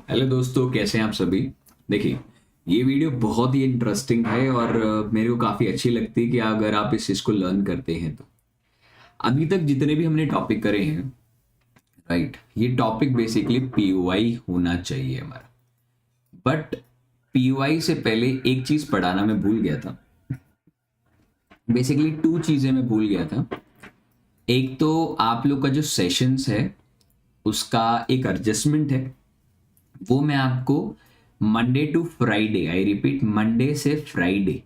Hello दोस्तों, कैसे हैं आप सभी। देखिए, ये वीडियो बहुत ही इंटरेस्टिंग है और मेरे को काफ़ी अच्छी लगती है कि अगर आप इस चीज़ को लर्न करते हैं तो। अभी तक जितने भी हमने टॉपिक करे हैं, राइट, ये टॉपिक बेसिकली पीओआई होना चाहिए हमारा। बट पीओआई से पहले एक चीज़ पढ़ाना मैं भूल गया था। बेसिकली टू चीज़ें मैं भूल गया था। एक तो आप लोग का जो सेशंस है उसका एक एडजस्टमेंट है, वो मैं आपको Monday to Friday, I repeat Monday से फ्राइडे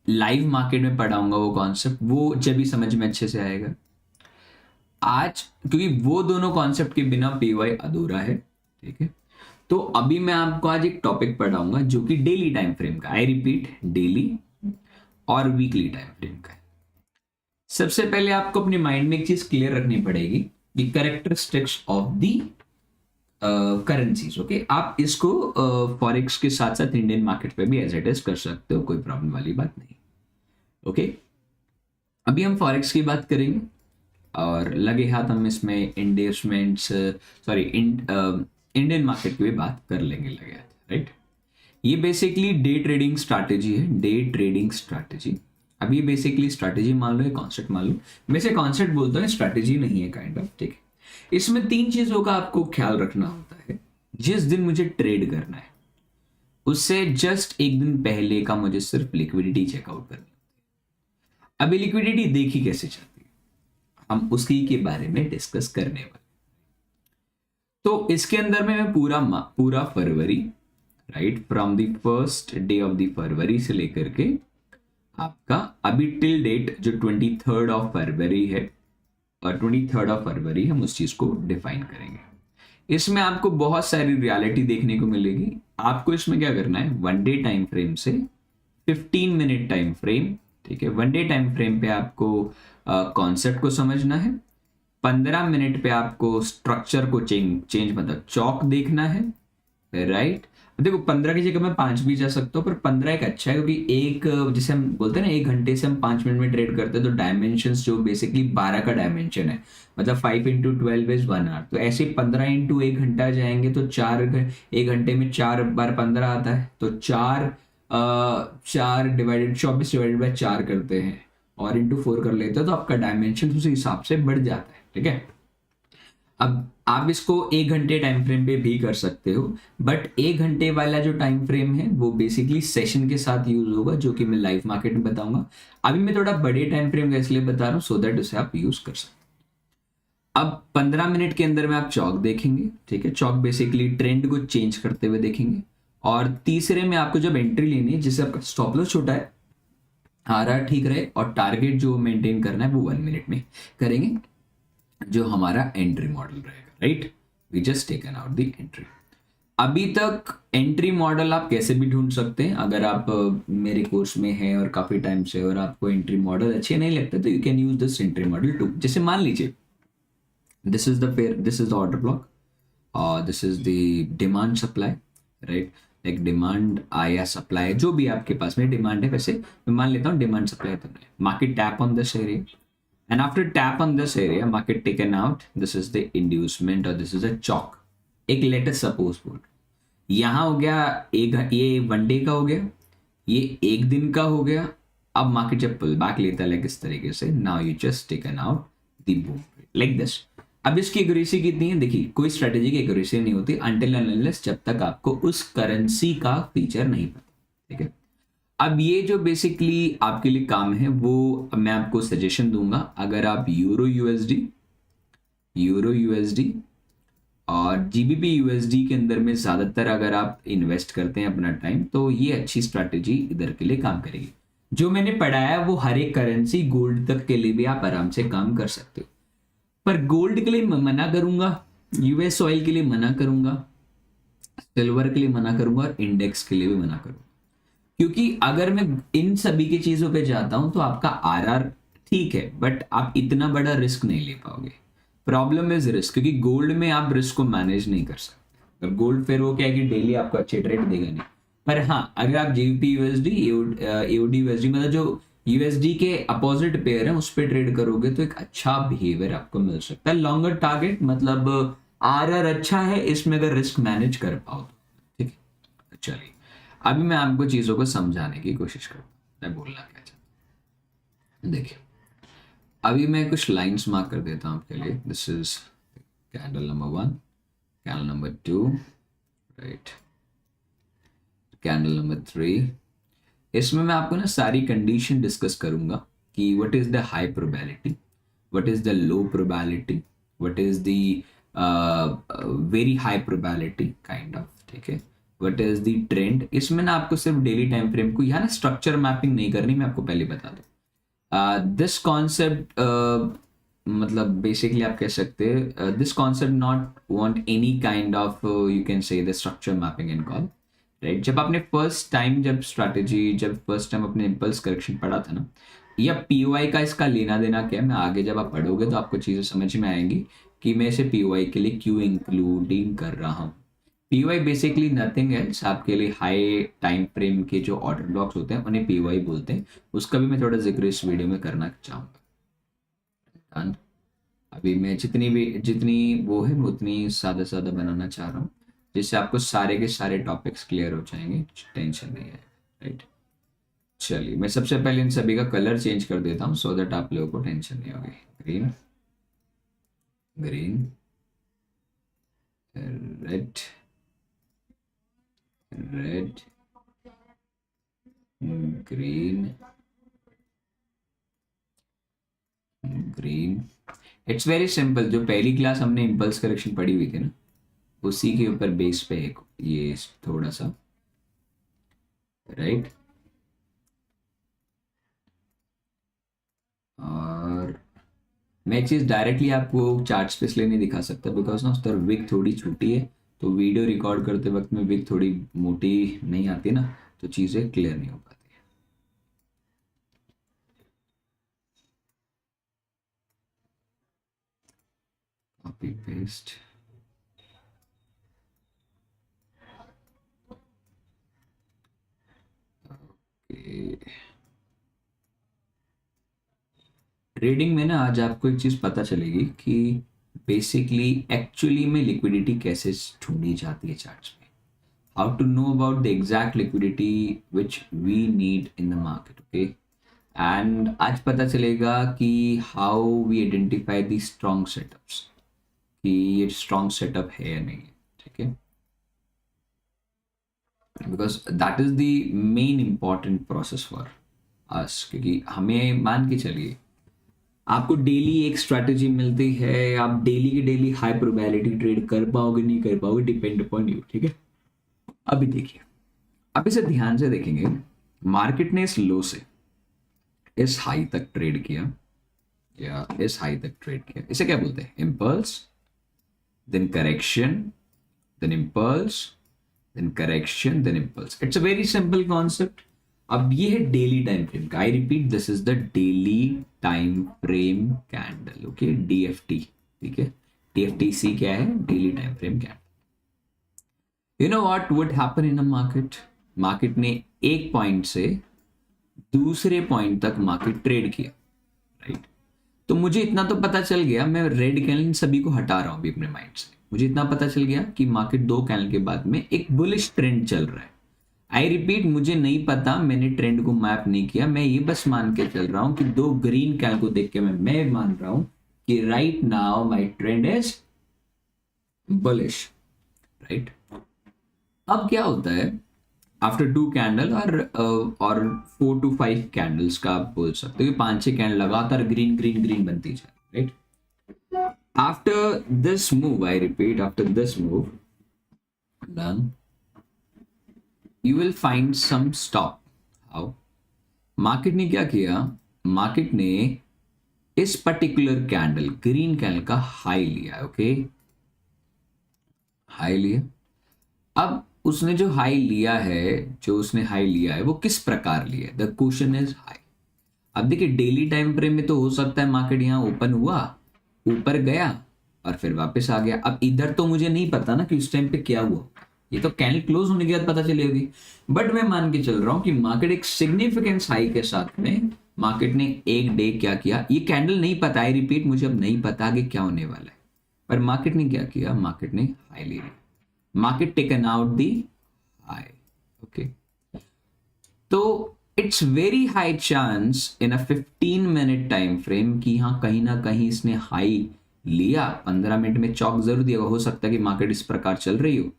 लाइव मार्केट में पढ़ाऊंगा। वो कॉन्सेप्ट वो जब भी समझ में अच्छे से आएगा आज, क्योंकि वो दोनों कॉन्सेप्ट के बिना पीवाई अधूरा है। ठीक है, तो अभी मैं आपको आज एक टॉपिक पढ़ाऊंगा जो कि डेली टाइम फ्रेम का, आई रिपीट डेली और वीकली टाइम फ्रेम का है। सबसे पहले आपको अपने माइंड में एक चीज क्लियर रखनी पड़ेगी कि characteristics of the currencies. Okay, आप इसको फॉरेक्स के साथ साथ इंडियन मार्केट पे भी एज इट इज कर सकते हो, कोई प्रॉब्लम वाली बात नहीं। ओके, अभी हम फॉरेक्स की बात करेंगे और लगे हाथ हम इसमें इन्वेस्टमेंट्स सॉरी इंडियन मार्केट की भी बात कर लेंगे लगे हाथ, राइट। ये बेसिकली डे ट्रेडिंग स्ट्रैटेजी है, डे ट्रेडिंग स्ट्रैटेजी। अब ये बेसिकली स्ट्रैटेजी मान लो, ये कॉन्सेप्ट मान लो। वैसे कॉन्सेप्ट बोलता है, स्ट्रैटेजी नहीं है काइंड ऑफ। ठीक है, इसमें तीन चीजों का आपको ख्याल रखना होता है। जिस दिन मुझे ट्रेड करना है उससे जस्ट एक दिन पहले का मुझे सिर्फ लिक्विडिटी चेकआउट करनी है। अभी लिक्विडिटी देखी कैसे जाती है, हम उसकी के बारे में डिस्कस करने वाले। तो इसके अंदर में मैं पूरा फरवरी, right, from the first day of the February से लेकर के आपका अभी टिल डेट जो 23rd ऑफ फरवरी है, और 23rd ऑफ फरवरी हम उस चीज को डिफाइन करेंगे। इसमें आपको बहुत सारी रियलिटी देखने को मिलेगी। आपको इसमें क्या करना है, वन डे टाइम फ्रेम से 15 मिनट टाइम फ्रेम। ठीक है, वन डे टाइम फ्रेम पे आपको कॉन्सेप्ट को समझना है। 15 मिनट पे आपको स्ट्रक्चर को चेंज मतलब चौक देखना है, राइट। देखो 15 की जगह मैं 5 भी जा सकता हूँ, पर 15 एक अच्छा है क्योंकि एक जैसे हम बोलते हैं ना, 1 घंटे से हम 5 मिनट में ट्रेड करते हैं, तो डायमेंशंस जो बेसिकली 12 का डायमेंशन है, मतलब 5 इंटू 12 इज 1 आवर। तो ऐसे 15 इंटू 1 घंटा जाएंगे तो 1 घंटे में 4 बार 15 आता है, तो 4 डिवाइडेड 24 डिवाइडेड बाय 4 करते हैं और इंटू 4 कर लेते हैं, तो आपका डायमेंशन उस हिसाब से बढ़ जाता है। ठीक है, अब आप इसको 1 घंटे टाइम फ्रेम पे भी कर सकते हो, बट 1 घंटे वाला जो टाइम फ्रेम है वो बेसिकली सेशन के साथ यूज होगा, जो कि मैं लाइव मार्केट में बताऊंगा। अभी मैं थोड़ा बड़े टाइम फ्रेम का इसलिए बता रहा हूँ सो दैट उसे आप यूज कर सकते हो। अब 15 मिनट के अंदर में आप चौक देखेंगे। ठीक है, चौक बेसिकली ट्रेंड को चेंज करते हुए देखेंगे। और तीसरे में आपको जब एंट्री लेनी है, जिससे आपका स्टॉप लॉस छोटा है, आ रहा ठीक रहे, और टारगेट जो मेंटेन करना है वो 1 मिनट में करेंगे, जो हमारा एंट्री मॉडल रहेगा, right. We just taken out the entry. अभी तक एंट्री मॉडल आप कैसे भी ढूंढ सकते हैं। अगर आप मेरे कोर्स में हैं और काफी टाइम से और आपको एंट्री मॉडल अच्छे नहीं लगते, तो you can use this entry model too. जैसे मान लीजिए this is the pair, this is the order block और this is the demand supply, right. Like demand आया सप्लाई, जो भी आपके पास में डिमांड है, वैसे मैं मान लेता हूँ डिमांड सप्लाई। तो market tap on this area, and after tap on this area market taken out, this is the inducement or this is a chalk। एक लेटेस्ट सपोज बोल, यहां हो गया एक, ये 1 डे का हो गया, ये 1 दिन का हो गया। अब मार्केट जब पुल बैक लेता है लाइक इस तरीके से, now you just taken out the boom like this. अब इसकी एक्यूरेसी कितनी है, देखिए कोई स्ट्रेटेजी की एक्यूरेसी नहीं होती अनटिल एंड अनलेस जब तक आपको उस करेंसी का फीचर नहीं पता। ठीक है, अब ये जो बेसिकली आपके लिए काम है वो मैं आपको सजेशन दूंगा। अगर आप यूरो यूएसडी और जीबीपी यूएसडी के अंदर में ज्यादातर अगर आप इन्वेस्ट करते हैं अपना टाइम, तो ये अच्छी स्ट्रैटेजी इधर के लिए काम करेगी। जो मैंने पढ़ाया वो हर एक करेंसी, गोल्ड तक के लिए भी आप आराम से काम कर सकते हो। पर गोल्ड के लिए मैं मना करूंगा, यूएस ऑयल के लिए मना करूंगा, सिल्वर के लिए मना करूंगा और इंडेक्स के लिए भी मना करूंगा। क्योंकि अगर मैं इन सभी की चीजों पे जाता हूं तो आपका आरआर ठीक है, बट आप इतना बड़ा रिस्क नहीं ले पाओगे। प्रॉब्लम इज रिस्क, क्योंकि गोल्ड में आप रिस्क को मैनेज नहीं कर सकते। और गोल्ड फिर वो क्या है कि डेली आपको अच्छे ट्रेड देगा नहीं। पर हाँ, अगर आप जीबीपी यूएसडी एओडी यूएसडी मतलब जो यूएसडी के अपोजिट पेयर है उस पर ट्रेड करोगे तो एक अच्छा बिहेवियर आपको मिल सकता है। लॉन्गर टारगेट मतलब आरआर अच्छा है इसमें अगर रिस्क मैनेज कर पाओ तो, ठीक है। चलिए अभी मैं आपको चीजों को समझाने की कोशिश करूँ मैं बोलना क्या चाहता। देखिए अभी मैं कुछ लाइंस मार्क कर देता हूँ आपके लिए। This is candle number 1, candle number 2, right, candle number 3। इसमें मैं आपको ना सारी कंडीशन डिस्कस करूंगा कि what is the high probability, what is the low probability, what is the very high probability kind of, ठीक है, व्हाट इज द ट्रेंड। इसमें ना आपको सिर्फ डेली टाइम फ्रेम को यहाँ ना स्ट्रक्चर मैपिंग नहीं करनी, मैं आपको पहले बता दूं। दिस कॉन्सेप्ट मतलब बेसिकली आप कह सकते हैं this concept not want any kind of you can say the structure mapping and call, right. जब आपने फर्स्ट टाइम जब स्ट्रैटेजी जब फर्स्ट टाइम अपने इम्पल्स करेक्शन पढ़ा था ना, या पीओआई का इसका लेना देना क्या है, मैं आगे जब आप पढ़ोगे तो आपको चीज़ें समझ में आएंगी कि मैं इसे पीओआई के लिए क्यों इंक्लूडिंग कर रहा हूँ। पीओआई बेसिकली नथिंग एल्स, आपके लिए हाई टाइम फ्रेम के जो ऑर्डर ब्लॉक्स होते हैं उन्हें पीओआई बोलते हैं। उसका भी मैं थोड़ा जिक्र इस वीडियो में करना चाहूँगा। अभी मैं जितनी वो है मैं उतनी सादा सादा बनाना चाह रहा हूँ जिससे आपको सारे के सारे टॉपिक्स क्लियर हो जाएंगे, टेंशन नहीं है, राइट। चलिए मैं सबसे पहले इन सभी का कलर चेंज कर देता हूँ सो दैट आप लोगों को टेंशन नहीं होगी। Green, green, red, red, green, green. It's very simple. जो पहली क्लास हमने इम्पल्स करेक्शन पढ़ी हुई थी ना, उसी के ऊपर बेस पे एक ये थोड़ा सा, राइट। और मैं एक चीज़ डायरेक्टली आपको चार्ट्स पे इसलिए नहीं दिखा सकता बिकॉज ना उस तरफ विक थोड़ी छोटी है, तो वीडियो रिकॉर्ड करते वक्त में विक थोड़ी मोटी नहीं आती ना, तो चीज़ें क्लियर नहीं हो पाती है। कॉपी पेस्ट, ट्रेडिंग में ना आज आपको एक चीज पता चलेगी कि बेसिकली एक्चुअली में लिक्विडिटी कैसे ढूंढी जाती है चार्ट्स में। How to know about the exact liquidity which we need in the market, okay. And आज पता चलेगा कि how we identify the strong setups, कि ये स्ट्रॉन्ग सेटअप है या नहीं है, ठीक है। Because that is the main important process for us, क्योंकि हमें मान के चलिए आपको डेली एक स्ट्रैटेजी मिलती है, आप डेली की डेली हाई प्रोबेबिलिटी ट्रेड कर पाओगे नहीं कर पाओगे, डिपेंड अपॉन यू, ठीक है। अभी देखिए, अब इसे ध्यान से देखेंगे, मार्केट ने इस लो से इस हाई तक ट्रेड किया या इस हाई तक ट्रेड किया, इसे क्या बोलते हैं, impulse, then correction, then impulse, then correction, then impulse. It's a very simple concept. अब ये है डेली टाइम फ्रेम का, I repeat this is the daily time frame candle, okay, DFT, ठीक है। डीएफटीसी क्या है, daily time frame candle. You know what would happen in a market, market ने एक पॉइंट से दूसरे पॉइंट तक मार्केट ट्रेड किया, राइट। तो मुझे इतना तो पता चल गया, मैं रेड कैंडल सभी को हटा रहा हूं अभी अपने माइंड से, मुझे इतना पता चल गया कि मार्केट दो कैंडल के बाद में एक बुलिश ट्रेंड चल रहा है। आई रिपीट, मुझे नहीं पता, मैंने ट्रेंड को मैप नहीं किया, मैं ये बस मान के चल रहा हूं कि दो ग्रीन कैंडल को देख के मैं मान रहा हूं कि right now my trend is bullish, right. अब क्या होता है आफ्टर टू कैंडल और 4 to 5 कैंडल्स का आप बोल सकते हो कि 5-6 कैंडल लगातार ग्रीन ग्रीन ग्रीन बनती जाए, right. After this move, I repeat, after this move done, you will find some stop. How? Market ने क्या किया, मार्केट ने इस पर्टिकुलर कैंडल ग्रीन कैंडल का हाई लिया, ओके, हाई लिया। अब उसने जो हाई लिया है वो किस प्रकार लिया है, द क्वेश्चन इज हाई। अब देखिए डेली टाइम फ्रेम में तो हो सकता है मार्केट यहाँ ओपन हुआ, ऊपर गया और फिर वापस आ गया। अब इधर तो मुझे नहीं पता ना कि उस टाइम पे क्या हुआ, ये तो कैंडल क्लोज होने के बाद पता चलेगी। बट मैं मान के चल रहा हूं कि मार्केट एक सिग्निफिकेंस हाई के साथ में मार्केट ने एक डे क्या किया, ये कैंडल नहीं पता, आई रिपीट, मुझे अब नहीं पता कि क्या होने वाला है। पर मार्केट ने क्या किया, मार्केट ने हाई ले लिया, market taken out the high. Okay, तो it's very high chance in a 15 minute time frame कि हाँ कहीं ना कहीं इसने हाई लिया, 15 मिनट में चौक जरूर दिया, हो सकता है कि मार्केट इस प्रकार चल रही हो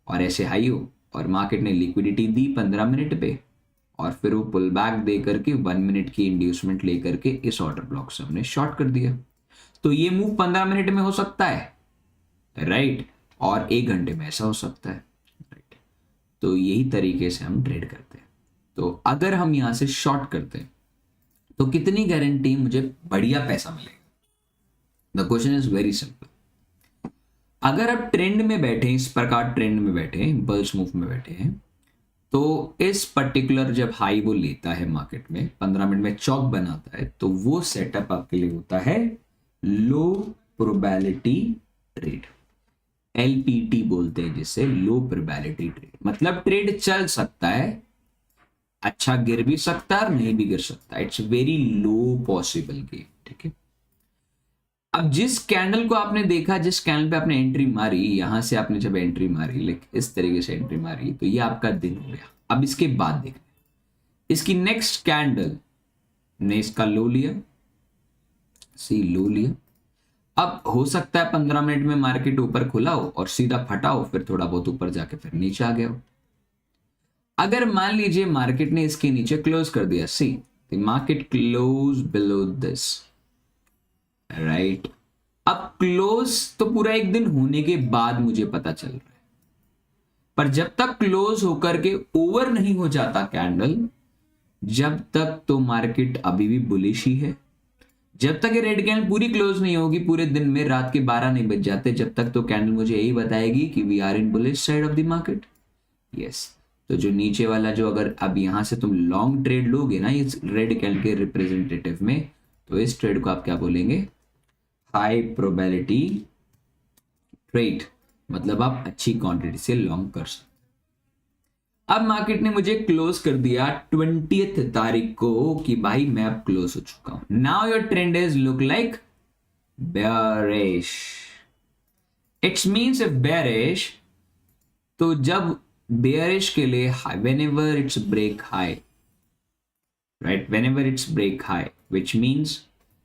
और ऐसे हाई हो और मार्केट ने लिक्विडिटी दी 15 मिनट पे और फिर वो पुल बैक दे करके 1 मिनट की इंड्यूसमेंट लेकर के इस ऑर्डर ब्लॉक से हमने शॉर्ट कर दिया। तो ये मूव 15 मिनट में हो सकता है, राइट, और 1 घंटे में ऐसा हो सकता है, राइट। तो यही तरीके से हम ट्रेड करते हैं। तो अगर हम यहां से शॉर्ट करते हैं तो कितनी गारंटी मुझे बढ़िया पैसा मिलेगा? The question is very simple. अगर आप ट्रेंड में बैठे, इस प्रकार ट्रेंड में बैठे, इम्पल्स मूव में बैठे हैं, तो इस पर्टिकुलर जब हाई वो लेता है मार्केट में 15 मिनट में चौक बनाता है, तो वो सेटअप आपके लिए होता है लो प्रोबेबिलिटी ट्रेड, LPT बोलते हैं जिसे, लो प्रोबेबिलिटी ट्रेड। मतलब ट्रेड चल सकता है, अच्छा गिर भी सकता है और नहीं भी गिर सकता है, it's very low possible game, ठीक है। अब जिस कैंडल को आपने देखा, जिस कैंडल पे आपने एंट्री मारी, यहां से आपने जब एंट्री मारी, लाइक इस तरीके से एंट्री मारी, तो ये आपका दिन हो गया। अब इसके बाद देखना, इसकी नेक्स्ट कैंडल ने इसका लो लिया, सी लो लिया। अब हो सकता है 15 मिनट में मार्केट ऊपर खुला हो और सीधा फटा हो, फिर थोड़ा बहुत ऊपर जाके फिर नीचे आ गया हो। अगर मान लीजिए मार्केट ने इसके नीचे क्लोज कर दिया, see the market close below this, right. अब क्लोज तो पूरा एक दिन होने के बाद मुझे पता चल रहा है, पर जब तक क्लोज होकर के ओवर नहीं हो जाता कैंडल, जब तक तो मार्केट अभी भी बुलिश ही है। जब तक ये रेड कैंडल पूरी क्लोज नहीं होगी, पूरे दिन में रात के 12 नहीं बज जाते, जब तक तो कैंडल मुझे यही बताएगी कि we are in bullish side of the market. Yes, तो जो नीचे वाला, जो अगर अब यहां से तुम लॉन्ग ट्रेड लोगे ना इस रेड कैंडल के रिप्रेजेंटेटिव में, तो इस ट्रेड को आप क्या बोलेंगे? High probability trade. मतलब आप अच्छी क्वांटिटी से लॉन्ग कर सकते। अब मार्केट ने मुझे क्लोज कर दिया 20th तारीख को कि भाई मैं अब क्लोज हो चुका हूं। Now your trend is look like bearish. It's means if bearish, तो जब बेयरिश के लिए whenever it's break high, right, whenever it's break high, which means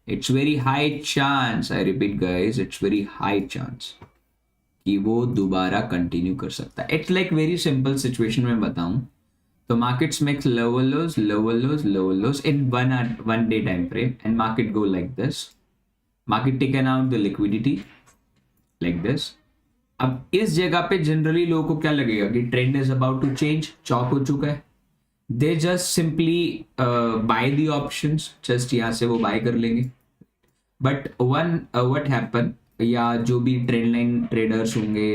it's very high chance, I repeat guys, it's very high chance कि वो दोबारा continue कर सकता है। It's like very simple situation में बताऊं तो markets makes lower lodge lower lodge lower lodge in one day time frame and market go like this, market taken out the liquidity like this. अब इस जगह पे जनरली लोगों को क्या लगेगा कि trend is about to change, चौक हो चुका है, they just simply buy the options, just यहां से वो बाय कर लेंगे। बट व्हाट हैपन, या जो भी ट्रेंड लाइन ट्रेडर्स होंगे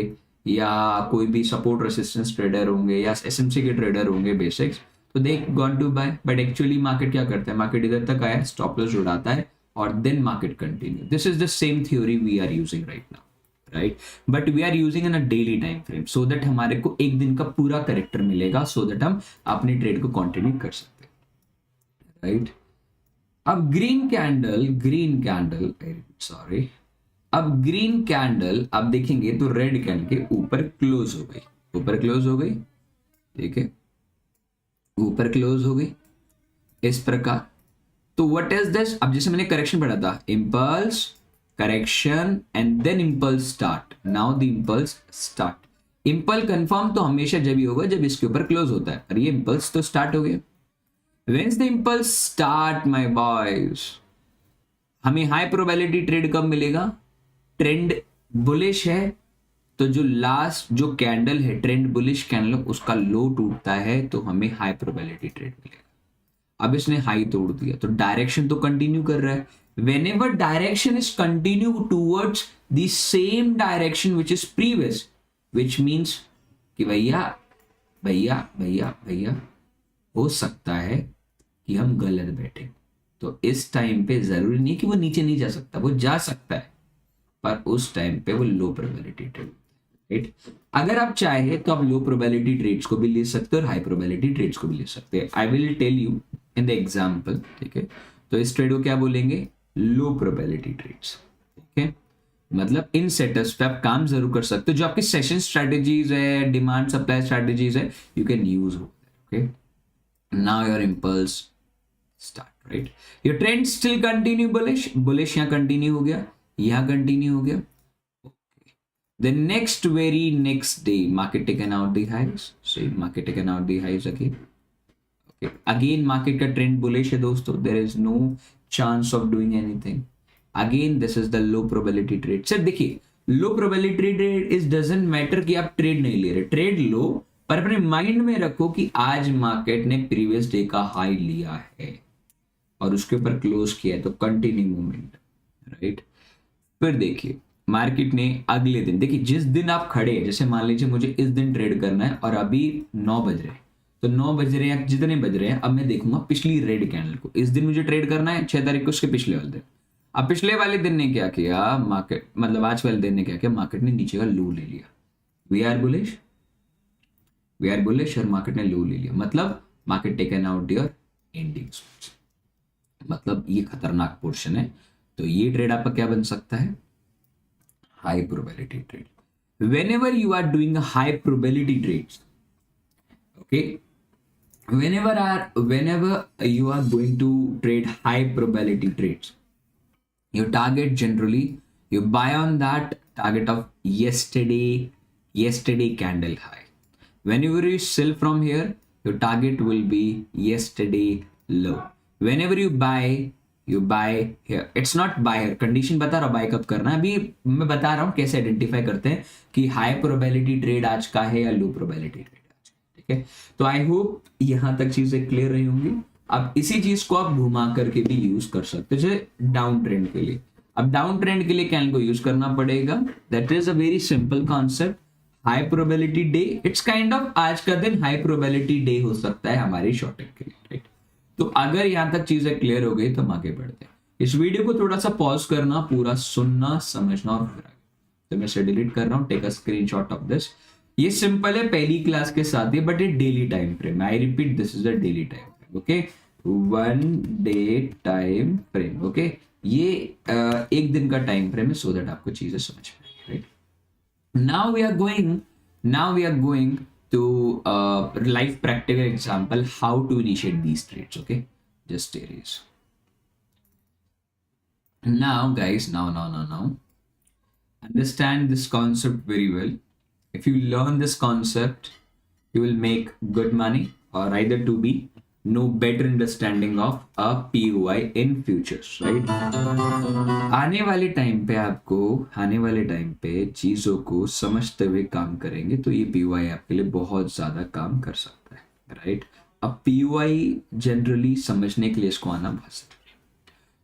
या कोई भी सपोर्ट रेसिस्टेंस ट्रेडर होंगे या एसएमसी के ट्रेडर होंगे बेसिक्स, तो they gonna buy. But actually market क्या करता है, मार्केट इधर तक आया, स्टॉप लॉस उड़ाता है और then market continue. This is the same theory we are using right now, right, but we are using in a daily time frame so that हमारे को एक दिन का पूरा करेक्टर मिलेगा, सो दैट हम अपनी ट्रेड को कंटिन्यू कर सकते हैं, राइट। अब ग्रीन कैंडल सॉरी, अब ग्रीन कैंडल आप देखेंगे तो रेड कैंडल के ऊपर क्लोज हो गई, ऊपर क्लोज हो गई, ठीक है, ऊपर क्लोज हो गई इस प्रकार। तो व्हाट इज दिस? अब जैसे मैंने करेक्शन पढ़ा था, impulse, correction and then impulse start. Now the impulse start. Impulse confirm तो हमेशा जब ही होगा जब इसके ऊपर क्लोज होता है, और ये इंपल्स तो स्टार्ट हो गया। When the impulse start my boys, हमें हाई प्रोबेबिलिटी ट्रेड कब मिलेगा? ट्रेंड बुलिश है तो जो लास्ट जो कैंडल है ट्रेंड बुलिश कैंडल, उसका लो टूटता है तो हमें हाई प्रोबेबिलिटी ट्रेड मिलेगा। अब इसने हाई तोड़ दिया तो डायरेक्शन तो कंटिन्यू कर रहा है। whenever direction is continue towards the same direction which is previous, which means कि भैया भैया भैया भैया हो सकता है कि हम गलत बैठे। तो इस टाइम पे जरूरी नहीं कि वो नीचे नहीं जा सकता, वो जा सकता है, पर उस टाइम पे वो लो प्रोबेबिलिटी ट्रेड, राइट। अगर आप चाहे तो आप लो प्रोबेबिलिटी ट्रेड्स को भी ले सकते हो और हाई प्रोबेबिलिटी ट्रेड्स को भी ले सकते हैं। I will tell you in the example, ठीक है। तो इस ट्रेड को क्या बोलेंगे? लो प्रोबेबिलिटी ट्रेड्स, ठीक है। मतलब इन सेटअप्स पे आप काम जरूर कर सकते हो, जो आपकी सेशन स्ट्रेटेजीज है, डिमांड सप्लाई स्ट्रेटेजीज है, you can use. Okay, now your impulse start, right? Your trend still continue bullish, bullish यहाँ कंटिन्यू हो गया, यहाँ कंटिन्यू हो गया। The next very next day, market taken out the highs. See, market taken out the highs again. Okay, again market का trend bullish है दोस्तों. There is no chance of doing anything. Again, this is the low probability trade. Sir देखिए, low probability trade is doesn't matter कि आप trade नहीं ले रहे, trade लो, पर अपने माइंड में रखो कि आज मार्केट ने प्रीवियस डे का हाई लिया है और उसके ऊपर क्लोज किया है, तो कंटिन्यू मूवमेंट, राइट? फिर देखिए मार्केट ने अगले दिन, देखिए जिस दिन आप खड़े हैं, जैसे मान लीजिए मुझे इस दिन ट्रेड करना है और अभी 9 बज रहे हैं, तो 9 बज रहे हैं जितने बज रहे हैं, अब मैं देखूंगा पिछली रेड कैंडल को। इस दिन मुझे ट्रेड करना है 6 तारीख को, उसके पिछले वाले दिन। अब पिछले वाले दिन ने क्या किया मार्केट, मतलब आज वाले दिन ने क्या किया, मार्केट ने नीचे का लो ले लिया। वी आर बुलिश और मार्केट ने लो ले लिया, मतलब market taken out your ending, मतलब ये खतरनाक पोर्शन है। तो ये ट्रेड आपका क्या बन सकता है, high probability trade. Whenever you are doing a high probability trades, okay, whenever you are going to trade high probability trades, your target generally, you buy on that target of yesterday candle high. Whenever you sell from here, your target will be yesterday low. Whenever you buy here, it's not buy here, condition बता रहा हूँ bye कब करना है। अभी मैं बता रहा हूँ कैसे आइडेंटिफाई करते हैं कि हाई प्रोबेबिलिटी ट्रेड आज का है या लो प्रोबेबिलिटी ट्रेड आज का, ठीक है? तो आई होप यहां तक चीजें क्लियर रही होंगी। अब इसी चीज को आप घुमा करके भी यूज कर सकते हो, जैसे डाउन ट्रेंड के लिए। अब डाउन ट्रेंड के लिए कैंडल को यूज करना पड़ेगा, that is a very simple concept. High probability day, it's kind of आज का दिन हाई प्रोबेबिलिटी डे हो सकता है हमारी शॉर्टिंग के लिए, राइट? तो अगर यहां तक चीजें क्लियर हो गई तो हम आगे बढ़ते हैं। इस वीडियो को थोड़ा सा पॉज करना, पूरा सुनना, समझना और फिर तो मैं इसे डिलीट कर रहा हूं, take a screenshot of this. ये सिंपल है, पहली क्लास के साथ ही, बट ये daily time frame, I repeat this is a daily time frame, okay? 1 day time frame, okay? ये एक दिन का टाइम फ्रेम है, सो दैट आपको चीजें समझ में आएगी, right? Now we are going to live practical example how to initiate these trades, okay? Just erase. Now guys, now understand this concept very well. If you learn this concept, you will make good money, or either to be no better understanding of a POI in futures, right? आने वाले time पे चीजों को समझते हुए काम करेंगे तो ये POI आपके लिए बहुत ज्यादा काम कर सकता है, राइट? अब POI जनरली समझने के लिए इसको आना बहुत जरूरी है।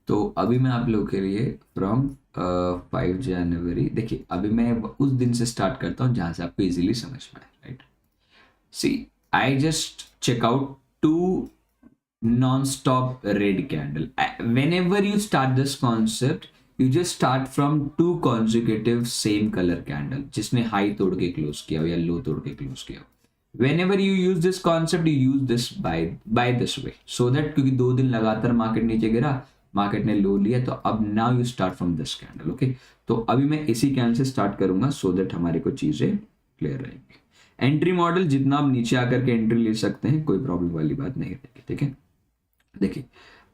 तो अभी मैं आप लोगों के लिए फ्रॉम 5 जनवरी, देखिए अभी मैं उस दिन से स्टार्ट करता हूँ जहां से आपको इजीली समझ में आए, right? See, I just check out 2 non-stop red candle. Whenever you start this concept, you just start from 2 consecutive same color candle, जिसने हाई तोड़ के क्लोज किया हो या लो तोड़ के क्लोज किया हो। Whenever you use this concept, you use this by this way, so that क्योंकि 2 दिन लगातार मार्केट नीचे गिरा, मार्केट ने लो लिया, तो अब now you start from this candle, okay? तो अभी मैं इसी कैंडल से स्टार्ट करूंगा, so that हमारे को चीजें क्लियर रहेंगी। एंट्री मॉडल जितना आप नीचे आकर के एंट्री ले सकते हैं, कोई प्रॉब्लम वाली बात नहीं रहेगी, ठीक है? देखिए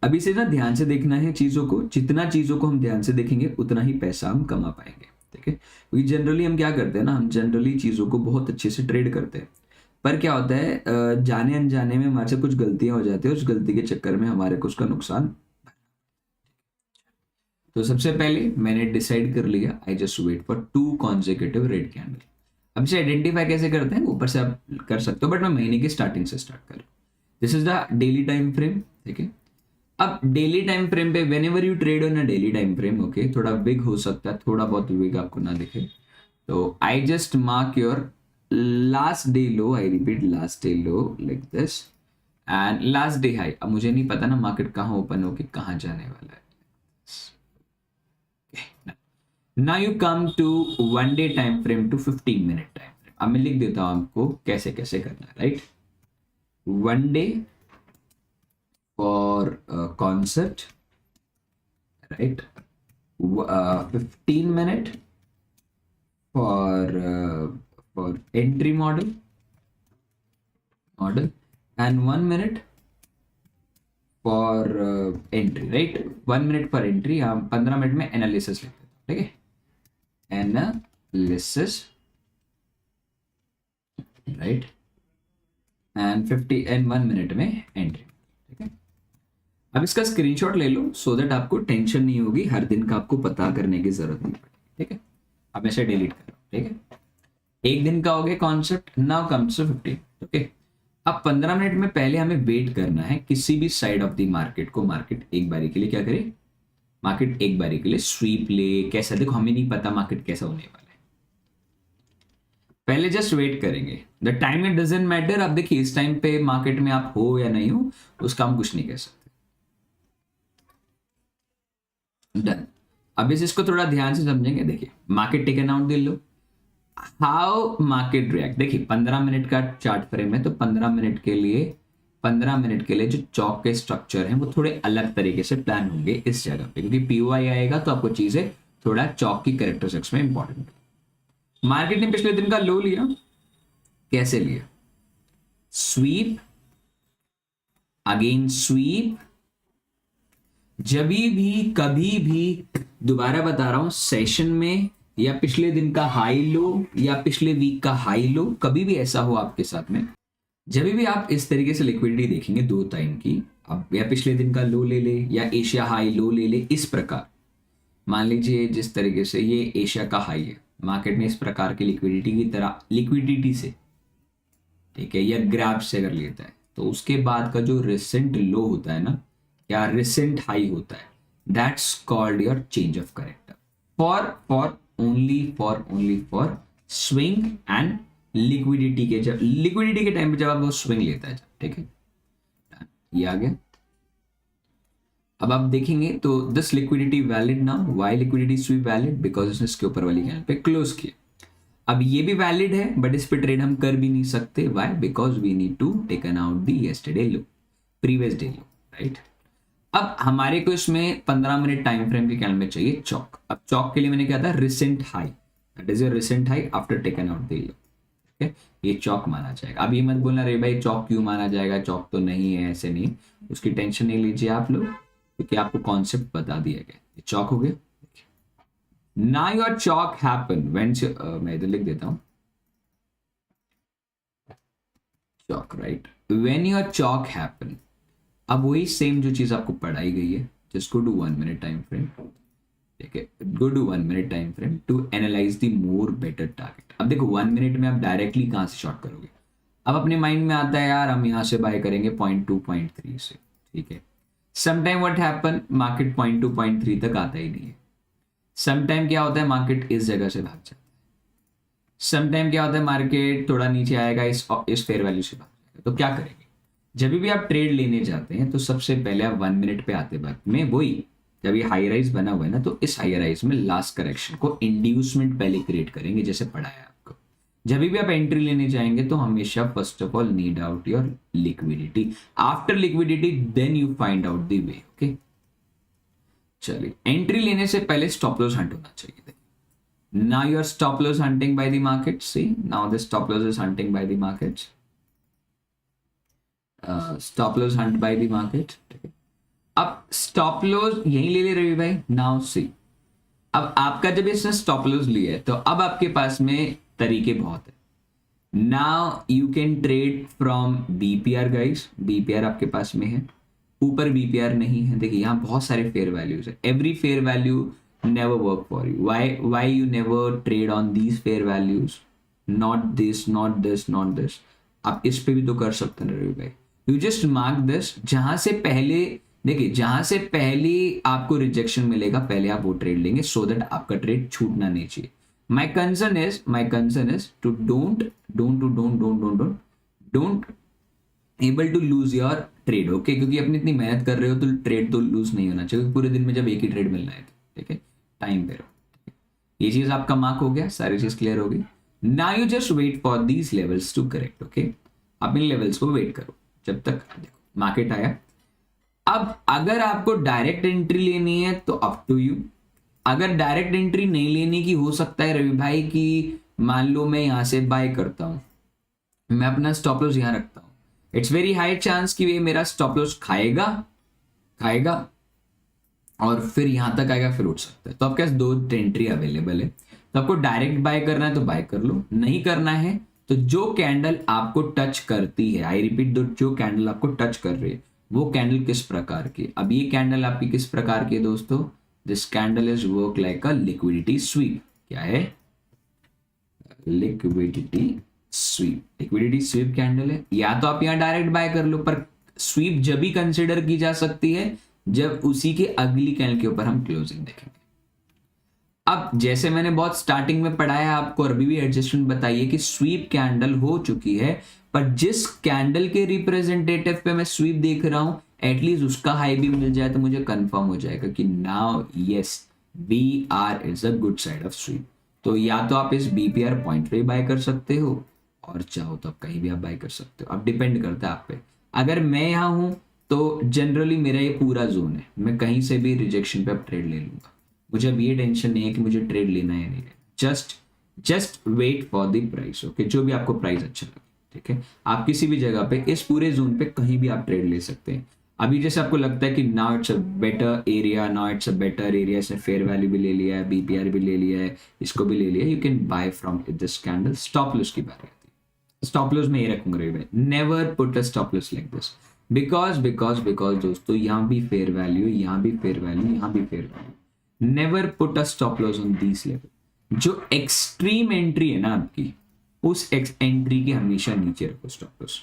अभी से ना ध्यान से देखना है चीजों को, जितना चीजों को हम ध्यान से देखेंगे उतना ही पैसा हम कमा पाएंगे, ठीक है? क्योंकि जनरली हम क्या करते हैं ना, हम जनरली चीजों को बहुत अच्छे से ट्रेड करते हैं, पर क्या होता है जाने अनजाने में हमारे से कुछ गलतियां हो जाती है, उस गलती के चक्कर में हमारे को उसका नुकसान। तो सबसे पहले मैंने डिसाइड कर लिया, I just wait for 2 consecutive red candle. अब इसे आइडेंटिफाई कैसे करते हैं, ऊपर से आप कर सकते हो, बट मैं महीने की स्टार्टिंग से स्टार्ट कर रहा हूँ। This is the daily time frame, ठीक है? अब डेली टाइम फ्रेम पे whenever you trade on a daily time frame, okay, थोड़ा बिग हो सकता है, थोड़ा बहुत बिग आपको ना दिखे, तो I just mark your last day low, I repeat last day low like this, and last day high. अब मुझे नहीं पता ना मार्केट कहाँ ओपन होके कहाँ जाने वाला है। Now you come to 1 day time frame to 15 minute time frame. अब मैं लिख देता हूं आपको कैसे कैसे करना है, right? 1 day for concept, right? 15 minute for entry model and 1 minute for entry, right. 1 minute पर एंट्री, हम 15 मिनट में एनालिसिस लिखते हैं, ठीक है, एनालिसिस, राइट, एंड 1 minute में एंट्री, ठीक है। अब इसका स्क्रीनशॉट ले लो सो दैट आपको टेंशन नहीं होगी, हर दिन का आपको पता करने की जरूरत नहीं पड़ेगी, ठीक है। अब ऐसे डिलीट करो, ठीक है। एक दिन का हो गया concept, now comes to 15, okay. अब 15 मिनट में पहले हमें वेट करना है किसी भी साइड ऑफ द मार्केट को, मार्केट एक बारी के लिए क्या करे, मार्केट एक बारी के लिए स्वीप ले, कैसा, देखो हमें नहीं पता मार्केट कैसा होने वाला है, पहले जस्ट वेट करेंगे। The time it doesn't matter. अब देखिए इस टाइम पे मार्केट में आप हो या नहीं हो उसका हम कुछ नहीं कह सकते, डन। अब इसको थोड़ा ध्यान से समझेंगे, देखिए market taken out they low, how market react, देखिए 15 मिनट का चार्ट फ्रेम है तो 15 मिनट के लिए जो चौक के स्ट्रक्चर हैं वो थोड़े अलग तरीके से प्लान होंगे इस जगह पे, क्योंकि पीओआई आएगा तो आपको चीजें थोड़ा चौक की कैरेक्टरिस्टिक्स में इंपॉर्टेंट। मार्केट ने पिछले दिन का लो लिया, कैसे लिया, स्वीप अगेन स्वीप, जब भी कभी भी, दोबारा बता रहा हूं, सेशन में या पिछले दिन का हाई लो या पिछले वीक का हाई लो, कभी भी ऐसा हो आपके साथ में, जब भी आप इस तरीके से लिक्विडिटी देखेंगे 2 टाइम की, अब या पिछले दिन का लो ले ले या एशिया हाई लो ले ले, इस प्रकार मान लीजिए जिस तरीके से ये एशिया का हाई है, मार्केट ने इस प्रकार की लिक्विडिटी की तरह लिक्विडिटी से, ठीक है, या ग्रैब से अगर लेता है तो उसके बाद का जो रिसेंट लो होता है ना या रिसेंट हाई होता है, that's called your change of character for only for swing and liquidity के, जब लिक्विडिटी के टाइम पे जब आप वो स्विंग लेता है, ठीक है, ये आ गया। अब आप देखेंगे तो this liquidity valid now, why liquidity sweep valid, because उसने इसके ऊपर वाली कैंडल पे क्लोज किया। अब ये भी वैलिड है बट इस पे ट्रेड हम कर भी नहीं सकते, why, because we need to taken out the yesterday low, previous day low, right. अब हमारे को इसमें 15 मिनट टाइम फ्रेम के कैंडल में चाहिए चौक। अब चौक के लिए मैंने क्या था, recent high, that is your recent high after taken out the low, ठीक है, ये चौक माना जाएगा। अब ये मत बोलना रे भाई चौक क्यों माना जाएगा, चौक तो नहीं है, ऐसे नहीं, उसकी टेंशन नहीं लीजिए आप लोग, क्योंकि आपको कॉन्सेप्ट बता दिया गया, ये चौक हो गया। Now your chalk happen when मैं इधर लिख देता हूं chalk, right, when your chalk happen। अब वही सेम जो चीज आपको पढ़ाई गई है, just go to 1 minute time frame, ठीक है, go to 1 minute time frame to analyse the more better target. अब देखो 1 मिनट में आप डायरेक्टली कहां से शॉर्ट करोगे, अब अपने माइंड में आता है यार हम यहां से बाय करेंगे 0.2 0.3 से, ठीक है, समटाइम व्हाट हैपन, मार्केट 0.2 0.3 तक आता ही नहीं है, समटाइम क्या होता है मार्केट इस जगह से भाग जाता है, समटाइम क्या होता है मार्केट थोड़ा नीचे आएगा इस फेयर वैल्यू से भाग जाएगा। तो क्या करेंगे, जब भी आप ट्रेड लेने जाते हैं तो सबसे पहले आप 1 मिनट पे आते वक्त में वही, जब ये हाई राइज बना हुआ है ना तो इस हाई राइज में लास्ट करेक्शन को इंड्यूसमेंट पहले क्रिएट करेंगे, जैसे पढ़ाया आपको। जब भी आप एंट्री लेने जाएंगे तो हमेशा first of all need out your liquidity, after liquidity then you find out the way, okay. चलिए, एंट्री लेने से पहले स्टॉप लॉस हंट होना चाहिए। Now your stop loss hunting by the market. See, now the stop loss is hunting by the markets. Stop loss hunt by the market. अब stop loss यही ले ले रवि भाई। Now see, अब आपका जब इसने stop loss लिया है तो अब आपके पास में तरीके बहुत है। Now you can trade from BPR guys. BPR आपके पास में है, ऊपर BPR नहीं है। देखिए यहाँ बहुत सारे फेयर वैल्यूज है। Every fair value never work for you. Why you never trade on these fair values? Not this, not this, not this. आप इस पे भी तो कर सकते हैं रवि भाई। You just mark this, जहां से पहले देखिए, जहां से पहले आपको रिजेक्शन मिलेगा पहले आप वो ट्रेड लेंगे, सो दैट आपका ट्रेड छूटना नहीं चाहिए। My concern is to don't able to lose your trade, okay? क्योंकि अपनी इतनी मेहनत कर रहे हो तो ट्रेड तो लूज नहीं होना चाहिए पूरे दिन में, जब एक ही ट्रेड मिलना है, ठीक है, टाइम पे रहो। ये चीज आपका मार्क हो गया, सारी चीज क्लियर हो गई। Now you just wait for these levels to correct, okay. आप इन लेवल्स को वेट करो जब तक देखो मार्केट आया। अब अगर आपको डायरेक्ट एंट्री लेनी है तो अप टू यू, अगर डायरेक्ट एंट्री नहीं लेने की, हो सकता है रवि भाई कि मान लो मैं यहां से बाय करता हूं, मैं अपना स्टॉप लॉस यहां रखता हूं, इट्स वेरी हाई चांस कि ये मेरा स्टॉप लॉस खाएगा खाएगा और फिर यहां तक आएगा, फिर उठ सकता है। तो आपके पास दो एंट्री अवेलेबल है, तो आपको डायरेक्ट बाय करना है तो बाय कर लो, नहीं करना है तो जो कैंडल आपको टच करती है, आई रिपीट, जो कैंडल आपको टच कर रही है वो कैंडल किस प्रकार की। अब ये कैंडल आपकी किस प्रकार की है दोस्तों, this candle is work like a liquidity SVEEP. क्या है, liquidity SVEEP, liquidity SVEEP candle है। या तो आप यहां डायरेक्ट बाय कर लो, पर स्वीप जब भी कंसिडर की जा सकती है जब उसी के अगली कैंडल के ऊपर हम क्लोजिंग देखेंगे। अब जैसे मैंने बहुत स्टार्टिंग में पढ़ाया आपको, अभी भी एडजस्टमेंट बताइए कि स्वीप कैंडल हो चुकी है, पर जिस कैंडल के रिप्रेजेंटेटिव पे मैं स्वीप देख रहा हूं एटलीस्ट उसका हाई भी मिल जाए तो मुझे कंफर्म हो जाएगा कि now yes we are is a good side of sweep. तो या तो आप इस बीपीआर पॉइंट पे बाय कर सकते हो और चाहो तो आप कहीं भी आप बाय कर सकते हो, अब डिपेंड करता है आप पे। अगर मैं यहां हूं तो जनरली मेरा ये पूरा जोन है, मैं कहीं से भी रिजेक्शन पे अब ट्रेड ले लूंगा, मुझे अब ये टेंशन नहीं है कि मुझे ट्रेड लेना है या नहीं लेना, just wait for the price. Okay, जो भी आपको प्राइस अच्छा लगे, ठीक है, आप किसी भी जगह पे इस पूरे जोन पे कहीं भी आप ट्रेड ले सकते हैं। अभी जैसे आपको लगता है कि now it's a better area, now it's a better area, इसने फेयर वैल्यू भी ले लिया है, बीपीआर भी ले लिया है, इसको भी ले लिया है, you can buy from this candle. Stop loss की बात आती है, स्टॉप लॉस में ये रखूंगा रे भाई, never put a stop loss like this, because दोस्तों यहाँ भी फेयर वैल्यू, यहाँ भी फेयर वैल्यू, यहाँ भी fair value, never put a stop loss on this level. जो एक्सट्रीम एंट्री है ना आपकी, उस एंट्री के हमेशा नीचे रखो स्टॉप लॉस।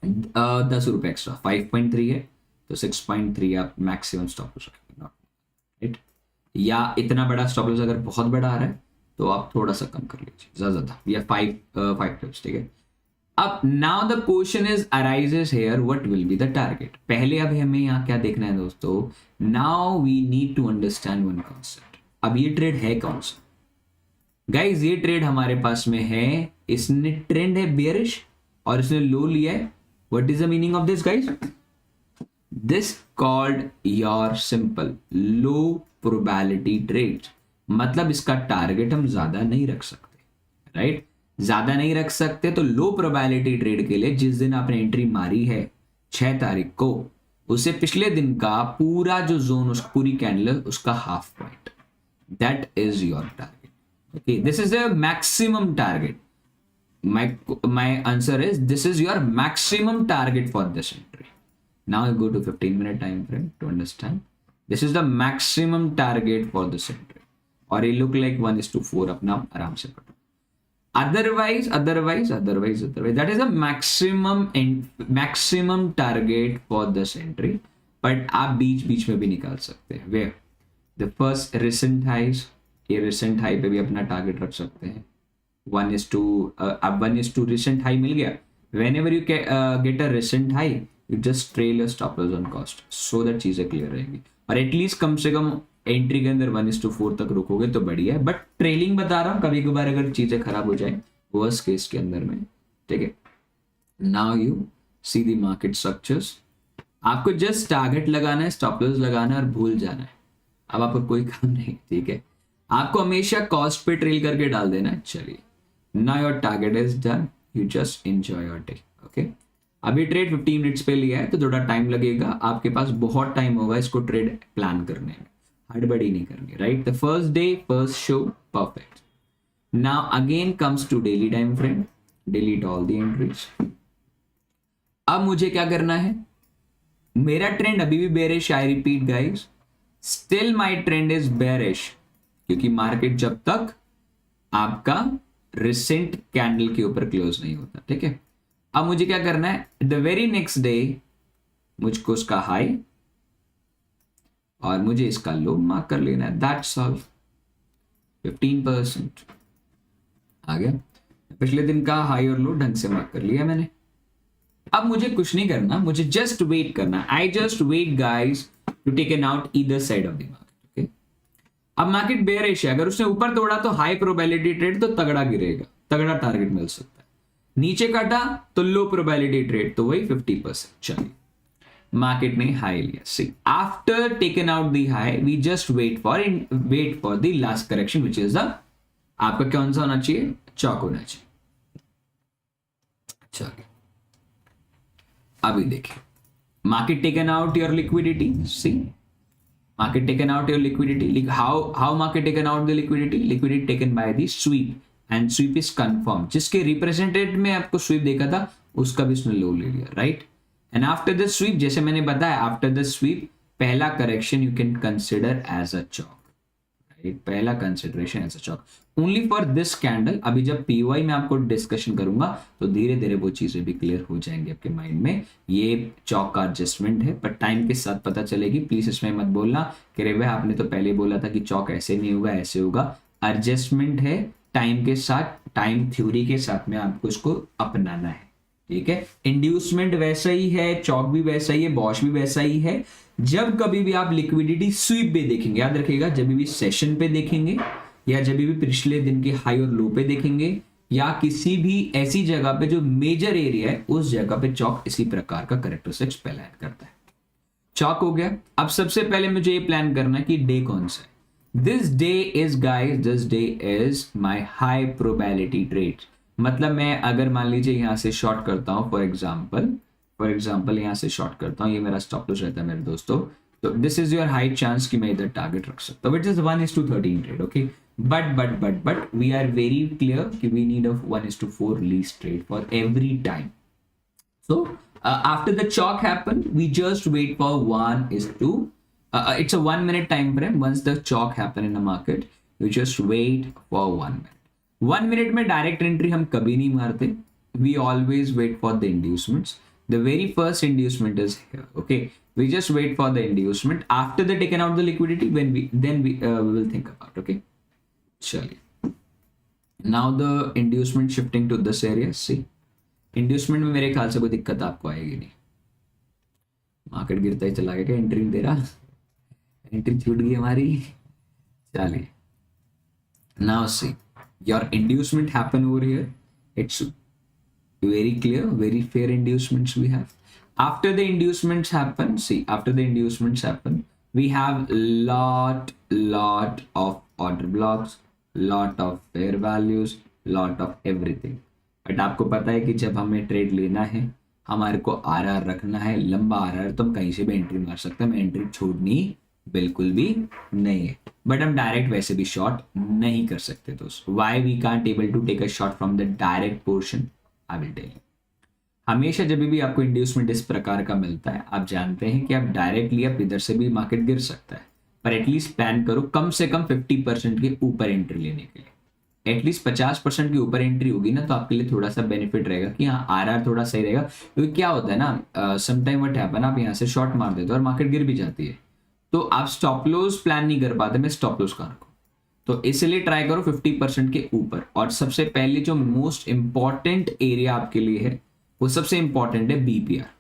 10 रुपए एक्स्ट्रा, 5.3 है तो 6.3 आप मैक्सिमम स्टॉप लॉस रखेंगे, राइट। या इतना बड़ा स्टॉप लॉस अगर बहुत बड़ा आ रहा है तो आप थोड़ा सा कम कर लीजिए, ज्यादा या 5 टिप्स, ठीक है। अब now the question is arises here, what will be the target. पहले अभी हमें यहाँ क्या देखना है दोस्तों, now we need to understand one concept. अब ये ट्रेड है कौन सा गाइज, ये ट्रेड हमारे पास में है, इसने ट्रेंड है बेयरिश और इसने लो लिया है। What is the meaning of this guys, this called your simple low probability trade. मतलब इसका टारगेट हम ज्यादा नहीं रख सकते, राइट, ज्यादा नहीं रख सकते। तो लो प्रोबेबिलिटी ट्रेड के लिए जिस दिन आपने एंट्री मारी है 6 तारीख को, उसे पिछले दिन का पूरा जो जोन, उस पूरी कैंडल, उसका half point, that is your target. Okay, this is a maximum target. My answer is this is your maximum target for this entry. Now I go to 15-minute time frame to understand. This is the maximum target for this entry. और ये look like 1:4 अपना आराम से पढ़ो. Otherwise, that is a maximum target for this entry. But आप बीच में भी निकाल सकते हैं. Where the first recent highs, ये रिसेंट हाई पे भी अपना टारगेट रख सकते हैं। 1:2 रिसेंट हाई मिल गया, when ever you get a recent high you just trail your stop loss on cost, so that चीजें क्लियर रहेगी। और एटलीस्ट कम से कम एंट्री के अंदर 1:4 तक रुकोगे तो बढ़िया है, बट ट्रेलिंग बता रहा हूँ, कभी कभार अगर चीजें खराब हो जाए वर्स्ट केस के अंदर में, ठीक है। Now you see the market structures, आपको जस्ट टारगेट लगाना है, स्टॉप लॉस लगाना है और भूल जाना है, अब आपको कोई काम नहीं, ठीक है। आपको हमेशा कॉस्ट पे ट्रेल करके डाल देना है। चलिए, now your target is done, you just enjoy your day. Okay, अभी ट्रेड 15 मिनट्स पे लिया है तो थोड़ा टाइम लगेगा, आपके पास बहुत टाइम होगा इसको ट्रेड प्लान करने में, हड़बड़ी नहीं करनी, right. The first day first show, perfect. Now again comes to daily time frame, delete all the entries. अब मुझे क्या करना है, मेरा ट्रेंड अभी भी bearish, I repeat guys, still my trend is bearish, क्योंकि मार्केट जब तक आपका रिसेंट कैंडल के ऊपर क्लोज नहीं होता, ठीक है। अब मुझे क्या करना है, द वेरी नेक्स्ट डे मुझको उसका हाई और मुझे इसका लो मार्क कर लेना है, दैट्स ऑल। 15% आ गया, पिछले दिन का हाई और लो ढंग से मार्क कर लिया मैंने। अब मुझे कुछ नहीं करना, मुझे जस्ट वेट करना, I just wait guys to take an out either side of the market. अब मार्केट बेयरिश है, अगर उसने ऊपर तोड़ा तो हाई प्रोबेबिलिटी ट्रेड, तो तगड़ा गिरेगा, तगड़ा टारगेट मिल सकता है। नीचे काटा तो लो प्रोबेबिलिटी ट्रेड, तो वही 50%। चलिए, मार्केट ने हाई लिया, see after taken out the high we just wait for the last correction which is the आपका कौन सा होना चाहिए, चौक होना चाहिए। चलिए अभी देखिए, market taken out your liquidity, see market taken out your liquidity, how market taken out the liquidity taken by the sweep and sweep is confirmed, जिसके रिप्रेजेंटेड में आपको स्वीप देखा था उसका भी उसने लो ले लिया, right. And after the sweep जैसे मैंने बताया, आफ्टर द स्वीप पहला correction you can consider as a चौक, पहला कंसिडरेशन एज अ चौक ओनली फॉर दिस कैंडल। अभी जब पीओआई में आपको डिस्कशन करूंगा तो धीरे धीरे वो चीजें भी क्लियर हो जाएंगी आपके माइंड में। ये चौक का एडजस्टमेंट है, पर टाइम के साथ पता चलेगी। प्लीज इसमें मत बोलना कि रे भाई आपने तो पहले बोला था कि चौक ऐसे नहीं होगा ऐसे होगा। एडजस्टमेंट है, टाइम के साथ, टाइम थ्योरी के साथ में आपको इसको अपनाना है, ठीक है। इंड्यूसमेंट वैसा ही है, चौक भी वैसा ही है, बॉश भी वैसा ही है। जब कभी भी आप लिक्विडिटी स्वीप पे देखेंगे, याद रखिएगा, जब भी सेशन पे देखेंगे या जब भी पिछले दिन के हाई और लो पे देखेंगे या किसी भी ऐसी जगह पे जो मेजर एरिया है उस जगह पे चौक इसी प्रकार का कैरेक्टरिस्टिक्स प्लान करता है। चौक हो गया। अब सबसे पहले मुझे ये प्लान करना है कि डे कौन सा है। This day is guys, this day is my high probability trade. मतलब मैं अगर मान लीजिए यहां से शॉर्ट करता हूं, फॉर एग्जांपल यहां से शॉर्ट करता हूं, ये मेरा स्टॉप लॉस रहता है मेरे दोस्तों, तो this is your high chance कि मैं इधर टारगेट रख सकता हूं, which is 1:13 trade, okay. But we are very clear कि we need a 1:4 least trade for every time. So after the chalk happen, we just wait for it's a 1 minute time frame. Once the chalk happen in the market, you just wait for 1 minute. 1 minute में direct entry हम कभी नहीं मारते. We always wait for the inducements. The very first inducement is here. Okay, we just wait for the inducement. After the taken out the liquidity, we will think about. Okay, चलिए. Now the inducement shifting to this area. See. Inducement में मेरे ख्याल से कोई दिक्कत आपको आएगी नहीं। मार्केट गिरता ही चला गया, क्या एंट्री दे रहा, एंट्री छूट गई हमारी। चलिए, now see your inducement happen over here, it's very clear, very fair inducements we have. After the inducements happen, see after the inducements happen we have lot of order blocks, lot of fair values, lot of everything। But आपको पता है कि जब हमें trade लेना है, हमारे को आरआर रखना है, लंबा आरआर, तो हम कहीं से भी एंट्री मार सकते हैं, हमें एंट्री छोड़नी बिल्कुल भी नहीं है। बट हम डायरेक्ट वैसे भी शॉर्ट नहीं कर सकते दोस्त। Why we can't able to take a short from the direct portion, I will tell you. हमेशा जब भी आपको इंड्यूसमेंट इस प्रकार का मिलता है, आप जानते हैं कि आप डायरेक्टली आप इधर से भी मार्केट गिर सकता है, पर एटलीस्ट प्लान करो कम से कम 50% के ऊपर एंट्री लेने के लिए। एटलीस्ट 50% के ऊपर एंट्री होगी ना, तो आपके लिए थोड़ा सा बेनिफिट रहेगा कि हाँ आरआर थोड़ा सही रहेगा। क्योंकि क्या होता है ना, समटाइम व्हाट हैपन, आप यहाँ से शॉर्ट मार देते हो और मार्केट गिर भी जाती है, तो आप स्टॉप लॉस प्लान नहीं कर पाते। मैं स्टॉप लॉस कहाँ रखूं, तो इसलिए ट्राई करो 50% के ऊपर। और सबसे पहले जो मोस्ट इंपॉर्टेंट एरिया आपके लिए है, वो सबसे इंपॉर्टेंट है बीपीआर।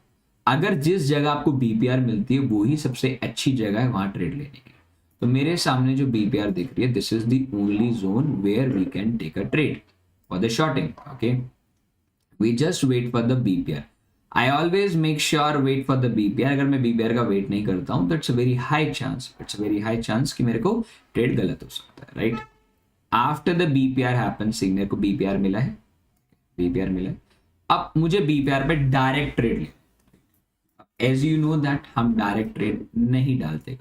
अगर जिस जगह आपको बीपीआर मिलती है वो ही सबसे अच्छी जगह है वहां ट्रेड लेने की। तो मेरे सामने जो बीपीआर दिख रही है, this is the only zone where we can take a trade for the shorting. Okay, we just wait for the BPR. I always make sure wait for the BPR. अगर मैं बीपीआर का wait नहीं करता हूं तो it's a very high chance कि मेरे को ट्रेड गलत हो सकता है, right. After the BPR happen, see मेरे को बीपीआर मिला है, अब मुझे बीपीआर पे डायरेक्ट ट्रेड ले। एज यू नो दैट हम डायरेक्ट ट्रेड नहीं डालते,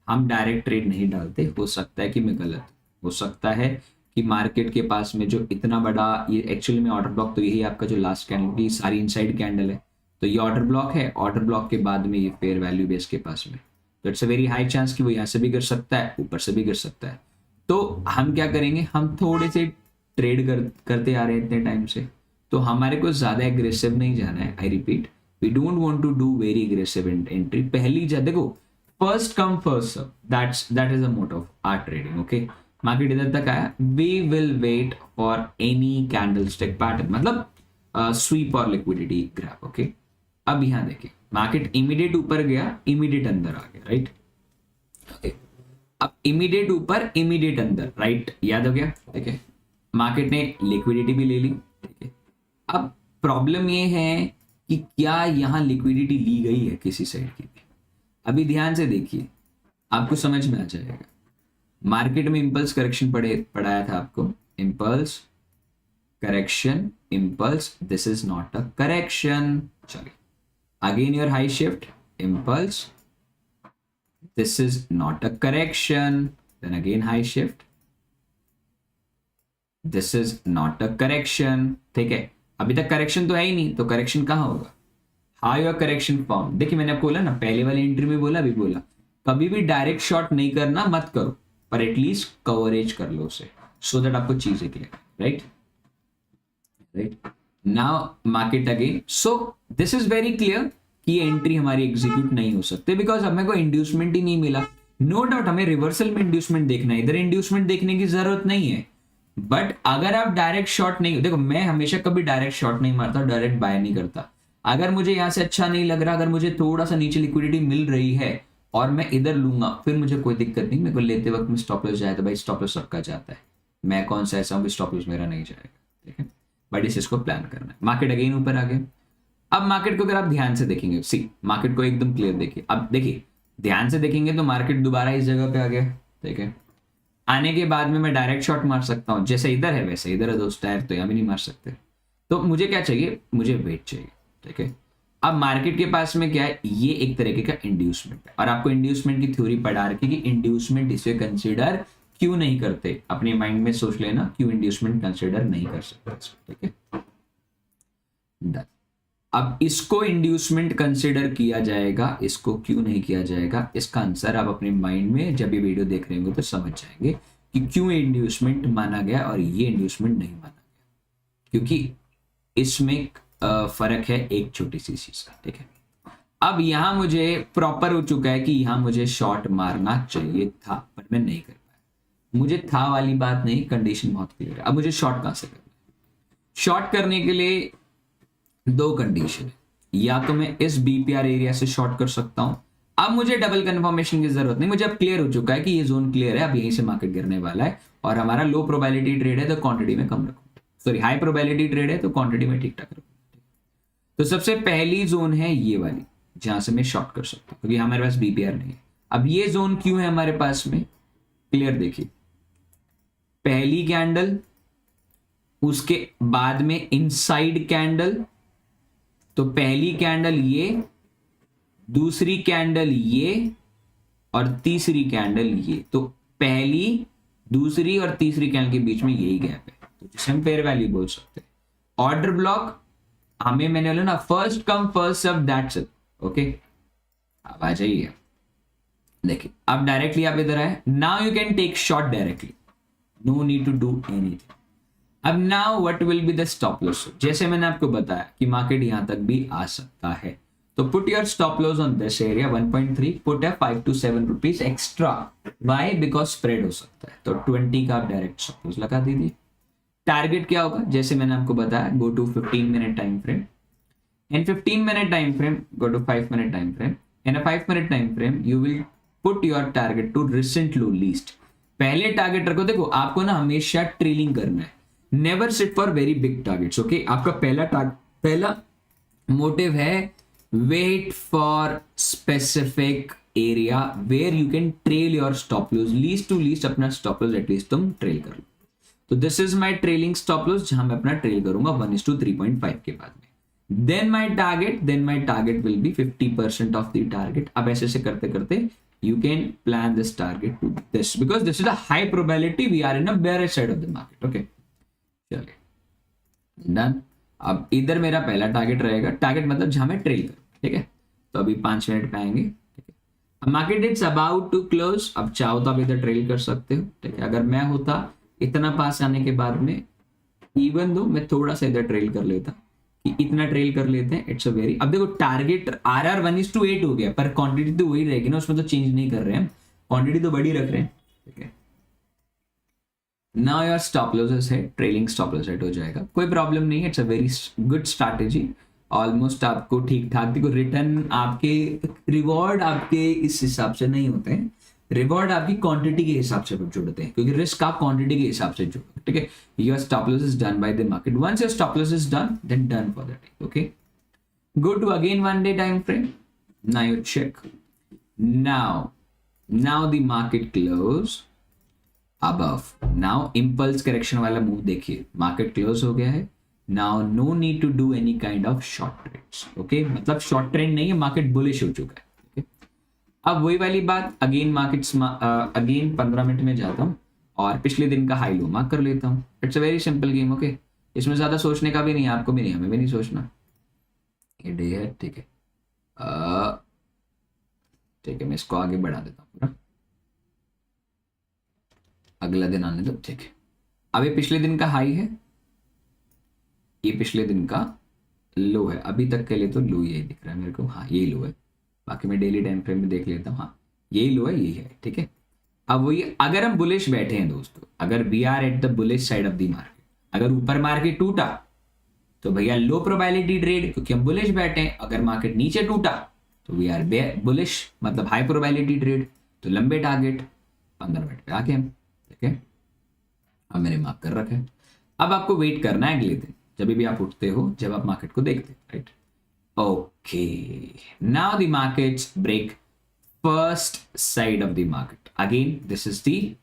हम डायरेक्ट ट्रेड नहीं डालते। हो सकता है कि मैं गलत, हो सकता है कि मार्केट के पास में जो इतना बड़ा, ये एक्चुअली में ऑर्डर ब्लॉक तो यही आपका जो लास्ट कैंडल की सारी इनसाइड कैंडल है, तो ये ऑर्डर ब्लॉक है। ऑर्डर ब्लॉक के बाद में ये फेयर वैल्यू बेस के पास में, तो it's a very high chance कि वो यहाँ से भी गिर सकता है, ऊपर से भी गिर सकता है। तो हम क्या करेंगे, हम थोड़े से ट्रेड करते आ रहे हैं इतने टाइम से, तो हमारे को ज्यादा एग्रेसिव नहीं जाना है। I repeat, we don't want to do very aggressive entry. पहली देखो, first come first serve, that is the motto of our trading. Okay, market इधर तक आया, we will wait for any candlestick pattern, मतलब SVEEP और liquidity grab. Okay, अब यहां देखिए, मार्केट इमीडिएट ऊपर गया, इमीडिएट अंदर आ गया, राइट। ओके, अब इमीडिएट ऊपर, इमीडिएट अंदर, राइट, याद हो गया। ठीक है, मार्केट ने लिक्विडिटी भी ले ली। ठीक है, अब प्रॉब्लम ये है कि क्या यहाँ लिक्विडिटी ली गई है किसी साइड की। अभी ध्यान से देखिए, आपको समझ में आ जाएगा। मार्केट में इंपल्स करेक्शन पढ़ाया था आपको, impulse correction, impulse, this is not a correction. चलिए, again your high shift, impulse, this is not a correction, then again high shift, this is not a correction. ठीक है, अभी तक करेक्शन तो है ही नहीं, तो करेक्शन कहां होगा, हाउ योर करेक्शन फॉर्म। देखिए मैंने आपको बोला ना, पहले वाली एंट्री में बोला, अभी बोला, कभी भी डायरेक्ट शॉट नहीं करना, मत करो, पर एटलीस्ट कवरेज कर लो उसे, सो दैट आपको चीजें clear, right right. Now market again, so this is very clear कि ये एंट्री हमारी एग्जीक्यूट नहीं हो सकती, बिकॉज हमें कोई इंड्यूसमेंट ही नहीं मिला। नो डाउट हमें रिवर्सल में इंड्यूसमेंट देखना है, इधर इंड्यूसमेंट देखने की जरूरत नहीं है। बट अगर आप डायरेक्ट शॉट नहीं, देखो मैं हमेशा कभी डायरेक्ट शॉट नहीं मारता, डायरेक्ट बाय नहीं करता। अगर मुझे यहां से अच्छा नहीं लग रहा, अगर मुझे थोड़ा सा नीचे लिक्विडिटी मिल रही है और मैं इधर लूंगा, फिर मुझे कोई दिक्कत नहीं, मेरे को लेते वक्त में स्टॉप लॉस जाए तो भाई स्टॉप लॉस सबका जाता है, मैं कौन सा ऐसा हूं कि स्टॉप लॉस मेरा नहीं जाएगा, ठीक है। बट इस चीज को प्लान करना है। मार्केट अगेन ऊपर आ गया। अब मार्केट को अगर आप ध्यान से देखेंगे, सी मार्केट को एकदम क्लियर देखिए, अब देखिए ध्यान से देखेंगे तो मार्केट दोबारा इस जगह पे आ गया, ठीक है। आने के बाद में मैं डायरेक्ट शॉट मार सकता हूं, जैसे इधर है वैसे इधर है दोस्त, टायर तो यहां भी नहीं मार सकते। तो मुझे क्या चाहिए, मुझे वेट चाहिए, ठीक है। अब मार्केट के पास में क्या है, ये एक तरीके का इंड्यूसमेंट है, और आपको इंड्यूसमेंट की थ्योरी पढ़ा रखी कि इंड्यूसमेंट इसे कंसीडर क्यों नहीं करते, अपने माइंड में सोच लेना क्यों इंड्यूसमेंट कंसीडर नहीं कर सकते, ठीक है। डन। अब इसको इंड्यूसमेंट कंसीडर किया जाएगा, इसको क्यों नहीं किया जाएगा, इसका आंसर आप अपने माइंड में जब ये वीडियो देख रहे होंगे तो समझ जाएंगे कि क्यों इंड्यूसमेंट माना गया और ये इंड्यूसमेंट नहीं माना गया, क्योंकि इसमें फर्क है एक छोटी सी चीज का, ठीक है। अब यहां मुझे प्रॉपर हो चुका है कि यहां मुझे शॉट मारना चाहिए था, पर मैं नहीं कर पाया। मुझे था वाली बात नहीं, कंडीशन बहुत क्लियर है। अब मुझे शॉट कहां से करना है, शॉट करने के लिए दो कंडीशन है, या तो मैं इस बीपीआर एरिया से शॉर्ट कर सकता हूं। अब मुझे डबल कंफर्मेशन की जरूरत नहीं, मुझे अब क्लियर हो चुका है कि ये जोन क्लियर है, अब यहीं से मार्केट गिरने वाला है, और हमारा लो प्रोबेबिलिटी ट्रेड है तो क्वांटिटी में कम रखूंगा, सॉरी हाई प्रोबेबिलिटी ट्रेड है तो क्वांटिटी में ठीक ठाक रखूंगा। तो सबसे पहली जोन है ये वाली, जहां से मैं शॉर्ट कर सकता हूं, क्योंकि हमारे पास बीपीआर नहीं है। अब ये जोन क्यों है हमारे पास में, क्लियर देखिए, पहली कैंडल, उसके बाद में इनसाइड कैंडल, तो पहली कैंडल ये, दूसरी कैंडल ये, और तीसरी कैंडल ये। तो पहली, दूसरी और तीसरी कैंडल के बीच में यही गैप है, तो जिसे हम फेयर वैल्यू बोल सकते हैं। ऑर्डर ब्लॉक हमें, मैंने बोला ना first come first serve, that's it, okay. अब आ जाइए, देखिए अब डायरेक्टली आप इधर आए, now you can take shot directly, no need to do anything. अब now what will be the stop loss, जैसे मैंने आपको बताया कि मार्केट यहां तक भी आ सकता है, तो put your stop loss on this area 1.3, put है 5 to 7 rupees extra, why, because spread हो सकता है, तो 20 का आप डायरेक्ट स्टॉप लॉस लगा दीजिए। टारगेट क्या होगा, जैसे मैंने आपको बताया, go to 15 minute time frame, in 15 minute time frame go to 5 minute time frame, in a 5 minute time frame you will put your target to recent low least. पहले target रखो, देखो आपको ना हमेशा ट्रेलिंग करना है, never sit for very big targets, okay. आपका पहला मोटिव है wait for specific area where you can trail your stop loss, least to least अपना स्टॉप लॉस एटलीस्ट तुम ट्रेल कर लो। तो this is my trailing stop loss, जहां मैं अपना ट्रेल करूंगा 1:3.5 के बाद में। Then my target will be 50% of the target. अब ऐसे से करते करते you can plan this target to this, because this is a high probability we are in a bearish side of the market, okay। चलिए done. अब इधर मेरा पहला टारगेट रहेगा, टारगेट मतलब जहां मैं ट्रेल करूं, ठीक है। तो अभी 5 मिनट पे आएंगे, ठीक है। अब market it's about to close, अब चाहो तो आप इधर ट्रेल कर सकते हो, ठीक है। अगर मैं होता इतना पास आने के बाद में, इवन दो मैं थोड़ा सा इधर ट्रेल कर लेता, कि इतना ट्रेल कर लेते हैं, इट्स अ वेरी, अब देखो टारगेट RR 1:8 हो गया, पर क्वांटिटी तो वही रहेगी ना, उसमें तो चेंज नहीं कर रहे हैं, क्वांटिटी तो बड़ी रख रहे हैं, ठीक है। नाउ योर स्टॉप लॉसेस है, ट्रेलिंग स्टॉप लॉस सेट हो जाएगा, कोई प्रॉब्लम नहीं है, it's a very good strategy. Almost आपको ठीक ठाक, देखो रिटर्न आपके, रिवॉर्ड आपके इस हिसाब से नहीं होते हैं, रिवॉर्ड आपकी क्वांटिटी के हिसाब से जुड़ते हैं, क्योंकि रिस्क आप क्वांटिटी के हिसाब से जुड़ते हैं, ठीक है। Your stop loss is done by the market, once your stop loss is done, then done for the day, okay. Go to again 1 day time frame. Now you check. Now the market close above. Now impulse correction वाला move देखिए, market close हो गया है. Now no need to do any kind of short trades. Okay, मतलब short trend नहीं है, market bullish हो चुका है. Okay? अब वही वाली बात अगेन मार्केट्स अगेन 15 मिनट में जाता हूँ और पिछले दिन का हाई लो मार्क कर लेता हूँ. It's a very simple game. Okay, इसमें ज्यादा सोचने का भी नहीं है, आपको भी नहीं, हमें भी नहीं सोचना. ये डे है, ठीक है, ठीक है, मैं इसको आगे बढ़ा देता हूँ पूरा, अगला दिन आने दो. ठीक है, अब ये पिछले दिन का हाई है, ये पिछले दिन का लो है. अभी तक के लिए तो लो यही दिख रहा है मेरे को. हाँ, यही लो है. बाकी मैं डेली टाइम फ्रेम में देख लेता हूँ. हाँ, यही लो है, यही है. ठीक है, अब वही, अगर हम बुलिश बैठे हैं दोस्तों, अगर we are at the bullish side of the market, अगर ऊपर मार्केट टूटा तो भैया लो प्रोबेबिलिटी ट्रेड, क्योंकि हम बुलिश बैठे हैं. अगर मार्केट नीचे टूटा तो वी आर बुलिश, मतलब हाई प्रोबेबिलिटी ट्रेड. तो लंबे टारगेट 15 मिनट पे आके हम, ठीक है, अब मैंने मार्क कर रखा है. अब आपको वेट करना है अगले दिन, जब भी आप उठते हो, जब आप मार्केट को देखते हो, right. Okay, now the markets break first side of the market. Again this is the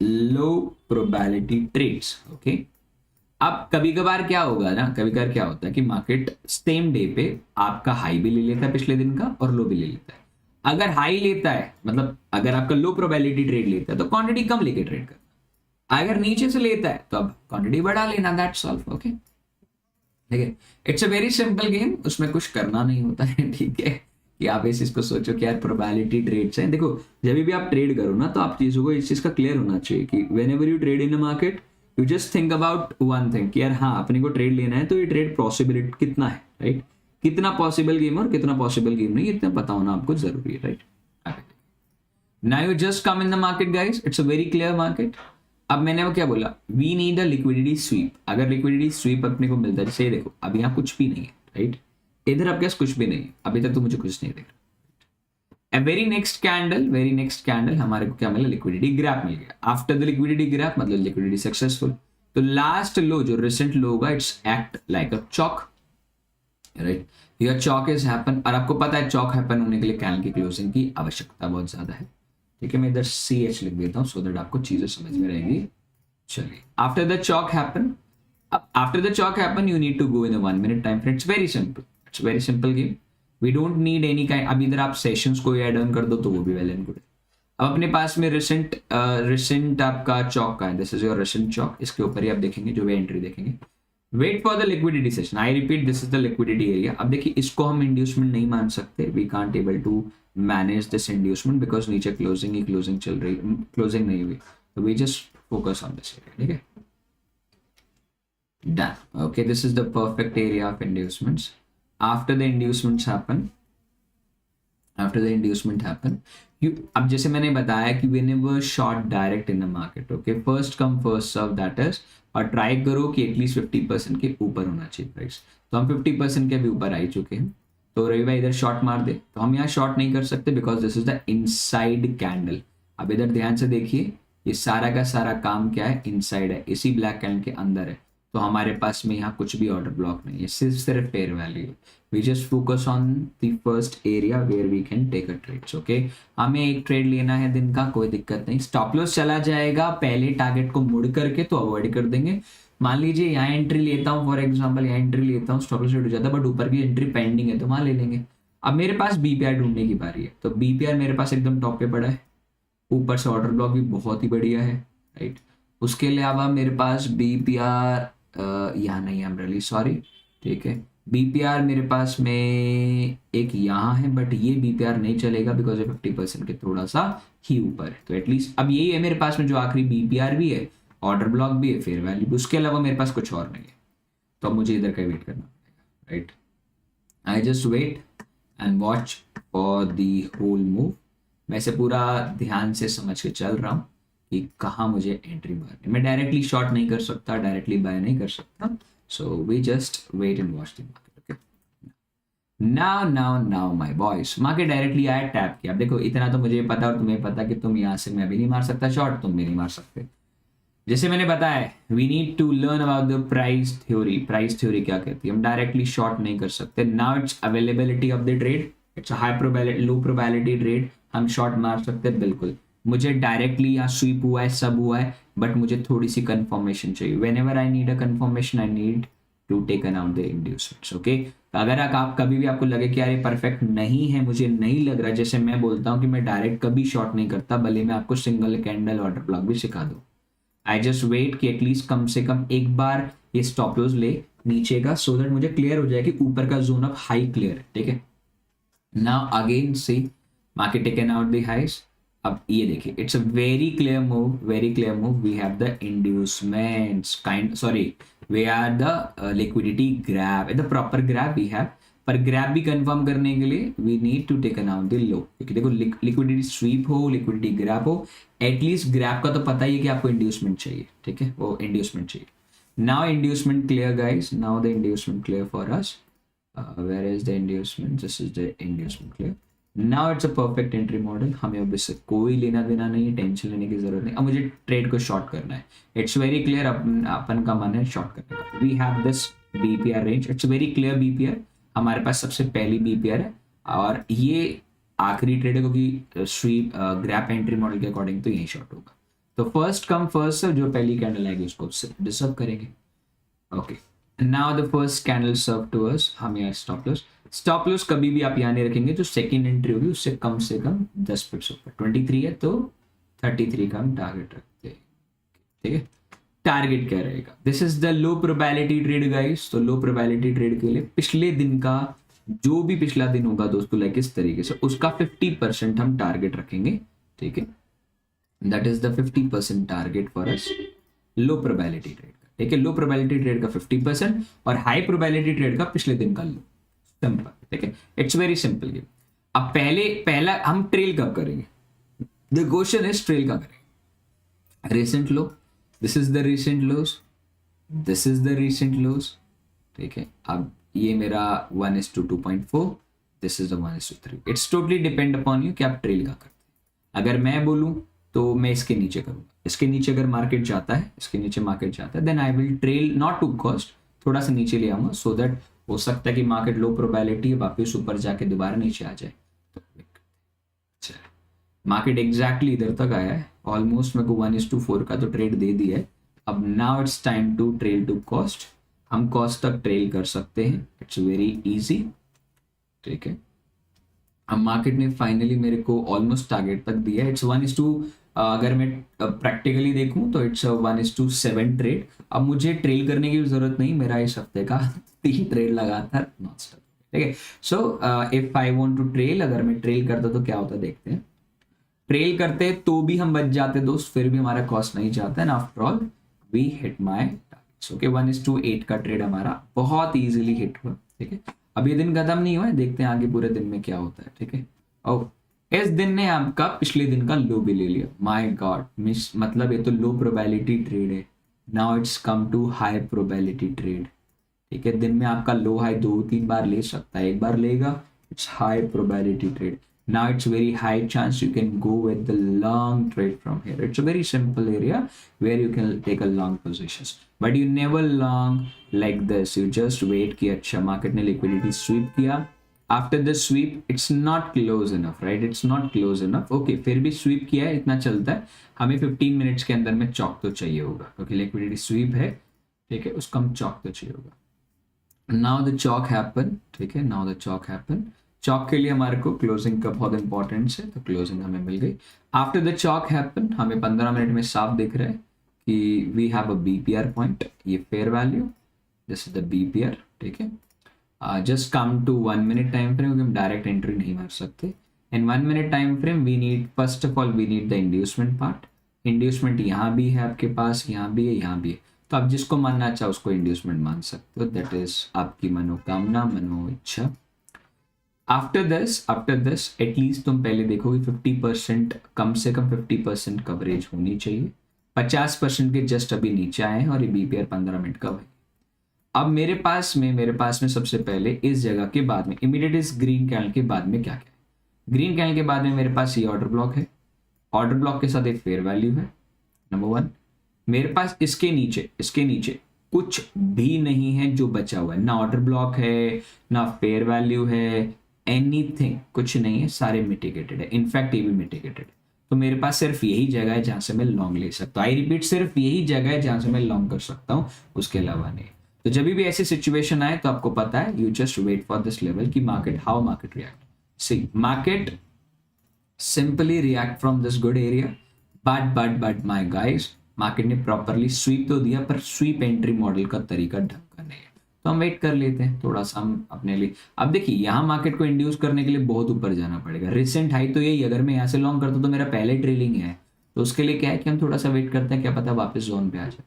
low probability trades. Okay, अब कभी कभार क्या होगा ना, कभी कभार क्या होता है कि मार्केट सेम डे पे आपका हाई भी ले लेता है पिछले दिन का और लो भी ले लेता है. अगर हाई लेता है, मतलब अगर आपका लो प्रोबेबिलिटी ट्रेड लेता है तो क्वांटिटी कम लेके ट्रेड करना. अगर नीचे से लेता है तो अब क्वांटिटी बढ़ा लेना. That's all. ओके, ठीक है, it's a very simple game. उसमें कुछ करना नहीं होता है. ठीक है, कि आप इस चीज को सोचो कि यार प्रोबेबिलिटी ट्रेड्स हैं. देखो, जब भी आप ट्रेड करो ना, तो आप चीजों को इस चीज का क्लियर होना चाहिए कि when ever you trade in a market, you just think about one thing कि यार हाँ, अपने को ट्रेड लेना है तो ये ट्रेड पॉसिबिलिटी कितना है, राइट. कितना पॉसिबल गेम और कितना पॉसिबल गेम नहीं, इतना पता होना आपको जरूरी है, right. Now you just come in the market guys, it's a very clear market. अब मैंने वो क्या बोला, we need a liquidity sweep. अगर लिक्विडिटी स्वीप अपने को मिलता है, जैसे देखो अभी यहाँ कुछ भी नहीं है, राइट. इधर आपके पास कुछ भी नहीं है, अभी तक तो मुझे कुछ नहीं दिख रहा. वेरी नेक्स्ट कैंडल हमारे को क्या मिला, लिक्विडिटी ग्रैप मिल गया. आफ्टर द लिक्विडिटी ग्रैप मतलब लिक्विडिटी सक्सेसफुल. तो लास्ट लो जो रिसेंट लो होगा, it's act like a chalk, right. Your chalk is happen, और आपको पता है चॉक हैपन होने के लिए कैंडल की क्लोजिंग की आवश्यकता बहुत ज्यादा है. ठीक है, मैं इधर CH लिख देता हूँ सो दैट आपको चीजें समझ में रहेंगी. चलिए, after the CHoCH happen, after the CHoCH happen you need to go in a 1 minute time frame. It's very simple, it's very simple game. We don't need any kind. अब इधर आप sessions को ऐड ऑन कर दो तो वो भी well and good. अब अपने पास में रिसेंट आपका चॉक का है, this is your recent CHoCH. इसके ऊपर ही आप देखेंगे, जो भी एंट्री देखेंगे, wait for the liquidity session. I repeat, this is the liquidity area. अब देखिए, इसको हम इंड्यूसमेंट नहीं मान सकते. We can't able to manage this inducement because नीचे क्लोजिंग चल रही, क्लोजिंग नहीं हुई. तो we just focus on this area. ठीक है, done. Okay, this is the perfect area of inducements. After the inducements happen, अब जैसे मैंने बताया कि whenever short direct in the market, okay, first come first serve, that is, और try करो कि एटलीस्ट 50% के ऊपर होना चाहिए प्राइस. तो हम 50% के भी ऊपर आ चुके हैं. तो रवि भाई इधर शॉर्ट मार दे, तो हम यहाँ शॉर्ट नहीं कर सकते because this is the inside candle. अब इधर ध्यान से देखिए, ये सारा का सारा काम क्या है, इनसाइड है, इसी ब्लैक कैंडल के अंदर है. तो हमारे पास में यहाँ कुछ भी ऑर्डर ब्लॉक नहीं है, सिर्फ fair value. We just focus on the first area where we can take a trades. Okay, हमें एक ट्रेड लेना है दिन का, कोई दिक्कत नहीं. स्टॉप लॉस चला जाएगा पहले टारगेट को मुड़ करके, तो अवॉइड कर देंगे. मान लीजिए यहाँ एंट्री लेता हूँ, फॉर एग्जाम्पल यहाँ एंट्री लेता हूँ, स्टॉप लॉस हिट हो जाता है, बट ऊपर की एंट्री पेंडिंग है तो वहां ले लेंगे. अब मेरे पास BPR ढूंढने की बारी है, तो BPR मेरे पास एकदम टॉप पे पड़ा है, ऊपर से ऑर्डर ब्लॉक भी बहुत ही बढ़िया है, राइट. उसके अलावा मेरे पास BPR यहाँ नहीं, आई एम रियली सॉरी. ठीक है, BPR मेरे पास में एक यहाँ है, बट ये BPR नहीं चलेगा बिकॉज 50% के थोड़ा सा ही ऊपर है. तो एटलीस्ट अब यही है मेरे पास में जो आखिरी BPR भी है, ऑर्डर ब्लॉक भी है, फेयर वैल्यू. उसके अलावा मेरे पास कुछ और नहीं है, तो अब मुझे इधर का वेट करना पड़ेगा, right. I just wait and watch for the whole move. मैं इसे पूरा ध्यान से समझ के चल रहा हूँ कि कहाँ मुझे एंट्री मारनी. मैं डायरेक्टली शॉर्ट नहीं कर सकता, डायरेक्टली बाय नहीं कर सकता. So we just wait and watch the market. Okay, now my boys, market directly आया, टैप किया. अब देखो, इतना तो मुझे पता और तुम्हें पता कि तुम यहाँ से, मैं भी नहीं मार सकता शॉर्ट, तुम भी नहीं मार सकते. जैसे मैंने बताया, we need to learn about the price theory. Price theory क्या कहती है? हम डायरेक्टली शॉर्ट नहीं कर सकते। Now it's availability of the trade, it's high probability low probability trade, हम शॉर्ट मार सकते हैं बिल्कुल। मुझे डायरेक्टली यहाँ स्वीप हुआ है, सब हुआ है, बट मुझे थोड़ी सी कंफर्मेशन चाहिए। Whenever I need a confirmation, I need to take around the inducements. Okay, अगर आप कभी भी आपको लगे कि यार ये परफेक्ट नहीं है, मुझे नहीं लग रहा, जैसे मैं बोलता हूँ कि मैं डायरेक्ट कभी शॉर्ट नहीं करता, भले मैं आपको सिंगल कैंडल ऑर्डर ब्लॉक भी सिखा दूँ। आई जस्ट वेट कि एटलीस्ट कम से कम एक बार ये स्टॉप लॉस ले नीचे का, सो दैट मुझे क्लियर हो जाए कि ऊपर का जोन ऑफ हाई क्लियर है। ठीक है, now again see market taken out the highs. अब ये देखिए, it's a very clear move, very clear move. We have the inducements kind, sorry, we are the liquidity grab, the proper grab we have. पर grab भी confirm करने के लिए we need to take around the low, क्योंकि देखो liquidity sweep हो, liquidity grab हो, at least grab का तो पता ही है कि आपको इंड्यूसमेंट चाहिए। ठीक है, वो इंड्यूसमेंट चाहिए। Now inducement clear guys, now the inducement clear for us. where is the inducement? This is the inducement clear. Now it's a perfect entry model. हमें अब इससे कोई लेना देना नहीं है, टेंशन लेने की जरूरत नहीं। अब मुझे ट्रेड को शॉर्ट करना है। इट्स वेरी क्लियर, अपन का मन है शॉर्ट करने का। We have this BPR range, it's very clear BPR, हमारे पास सबसे पहली बीपीआर है, और ये आखिरी ट्रेड है, क्योंकि स्वीप ग्रैप एंट्री मॉडल के अकॉर्डिंग तो यही शॉर्ट होगा। तो फर्स्ट कम फर्स्ट सर्व, जो पहली कैंडल आएगी उसको डिस्टर्ब करेंगे। Okay, now the first candle serve to us. हम यहाँ स्टॉप लॉस कभी भी आप यहाँ नहीं रखेंगे, जो सेकंड एंट्री होगी उससे कम 10 पिप्स ऊपर। 23 है तो 33 का हम टारगेट रखते हैं। ठीक है, टारगेट क्या रहेगा? This is the low probability trade guys. तो लो प्रोबेबिलिटी ट्रेड के लिए पिछले दिन का जो भी पिछला दिन होगा दोस्तों, लाइक इस तरीके से उसका 50% हम टारगेट रखेंगे। ठीक है, that is the 50% target for us low probability trade. ठीक है, लो प्रोबेबिलिटी ट्रेड का 50% और हाई प्रोबेबिलिटी ट्रेड का पिछले दिन का लो। सिंपल। ठीक है, इट्स वेरी सिंपल गेम। अब पहला हम ट्रेल कब करेंगे? द क्वेश्चन इज ट्रेल कब करेंगे? Recent low, this is the recent loss, this is the recent loss. ठीक है, अब ये मेरा 1:2.4, this is the 1:3। It's totally depend upon you कि आप ट्रेल का करते हैं। अगर मैं बोलूं तो मैं इसके नीचे करूंगा, इसके नीचे अगर मार्केट जाता है, इसके नीचे मार्केट जाता है, then I will trail not to cost, थोड़ा सा नीचे ले आऊंगा, सो दैट हो सकता है कि मार्केट लो प्रोबेबिलिटी वापस ऊपर जाके दोबारा नीचे आ जाए। तो मार्केट एग्जैक्टली इधर तक आया है, ऑलमोस्ट मेरे को 1:4 का तो ट्रेड दे दिया है। अब now it's time to trail to cost. हम कॉस्ट तक ट्रेल कर सकते हैं, इट्स वेरी इजी। ठीक है, अब मार्केट ने फाइनली मेरे को ऑलमोस्ट टारगेट तक दिया है। इट्स 1:2, अगर मैं प्रैक्टिकली देखूं तो इट्स 1:7 ट्रेड। अब मुझे ट्रेल करने की भी जरूरत नहीं, मेरा इस हफ्ते का 3 ट्रेड लगातार नॉन स्टॉप। ठीक है, so if I want to trail, अगर मैं ट्रेल करता तो क्या होता देखते हैं। ट्रेल करते तो भी हम बच जाते दोस्त, फिर भी हमारा कॉस्ट नहीं जाता है। After all we hit my targets. Okay, 1:8 का ट्रेड हमारा बहुत ईजिली हिट हुआ। ठीक है, अब ये दिन खत्म नहीं हुआ है, देखते हैं आगे पूरे दिन में क्या होता है। ठीक है, ओह, इस दिन ने आपका पिछले दिन का लो भी ले लिया। माय गॉड, मतलब ये तो लो प्रोबेबिलिटी ट्रेड है। Now it's come to high probability trade. ठीक है, दिन में आपका लो हाई 2-3 बार ले सकता है, एक बार लेगा, it's high probability trade. Now it's very high chance you can go with the long trade from here. It's a very simple area where you can take a long positions, but you never long like this. You just wait कि अच्छा market ने liquidity sweep किया. After the sweep, it's not close enough, right? It's not close enough. Okay, फिर भी sweep किया है, इतना चलता है। हमें 15 मिनट्स के अंदर में चौक तो चाहिए होगा, क्योंकि liquidity sweep है। ठीक है, उसका हम चौक तो चाहिए होगा। Now the chalk happen. ठीक है, now the chalk happen. Chalk के लिए हमारे को क्लोजिंग का बहुत इंपॉर्टेंस है, तो क्लोजिंग हमें मिल गई। आफ्टर द चॉक हैपन, हमें 15 मिनट में साफ दिख रहा है कि we have a BPR point, ये fair value, this is the BPR. ठीक है, just come to 1 minute time frame, क्योंकि हम डायरेक्ट एंट्री नहीं मार सकते। In 1 minute time frame we need, first of all we need the inducement part. Inducement यहाँ भी है आपके पास, यहाँ भी है, यहाँ भी है, तो आप जिसको मानना चाहो उसको इंड्यूसमेंट मान सकते हो। दैट इज आपकी मनोकामना, मनो इच्छा। आफ्टर दिस एटलीस्ट तुम पहले देखो कि 50%, कम से कम 50% कवरेज होनी चाहिए। 50% के जस्ट अभी नीचे आए हैं और ये बीपीआर 15 मिनट का है। अब मेरे पास में सबसे पहले इस जगह के बाद में इमीडिएट इस ग्रीन कैंडल के बाद में क्या क्या है? ग्रीन कैंडल के बाद में मेरे पास ये ऑर्डर ब्लॉक है, ऑर्डर ब्लॉक के साथ एक फेयर वैल्यू है, नंबर 1। मेरे पास इसके नीचे कुछ भी नहीं है जो बचा हुआ है, ना ऑर्डर ब्लॉक है, ना फेयर वैल्यू है, एनीथिंग, कुछ नहीं है, सारे मिटिगेटेड है, इनफैक्ट ये भी मिटिगेटेड है। तो मेरे पास सिर्फ यही जगह है जहां से मैं लॉन्ग ले सकता हूँ। आई रिपीट, सिर्फ यही जगह है जहां से मैं लॉन्ग कर सकता हूँ, उसके अलावा नहीं। तो जब भी ऐसी सिचुएशन आए तो आपको पता है, you just wait for this level की market, how market react. See market simply react from this good area, but my guys, market ने प्रॉपरली स्वीप तो दिया, पर स्वीप एंट्री मॉडल का तरीका ढंग का नहीं है। तो हम वेट कर लेते हैं थोड़ा सा हम अपने लिए। अब देखिए, यहाँ मार्केट को इंड्यूस करने के लिए बहुत ऊपर जाना पड़ेगा। रिसेंट हाई तो यही, अगर मैं यहाँ से लॉन्ग करता हूँ तो मेरा पहले ट्रेलिंग है, तो उसके लिए क्या है कि हम थोड़ा सा वेट करते हैं, क्या पता वापस जोन पे आ जाए।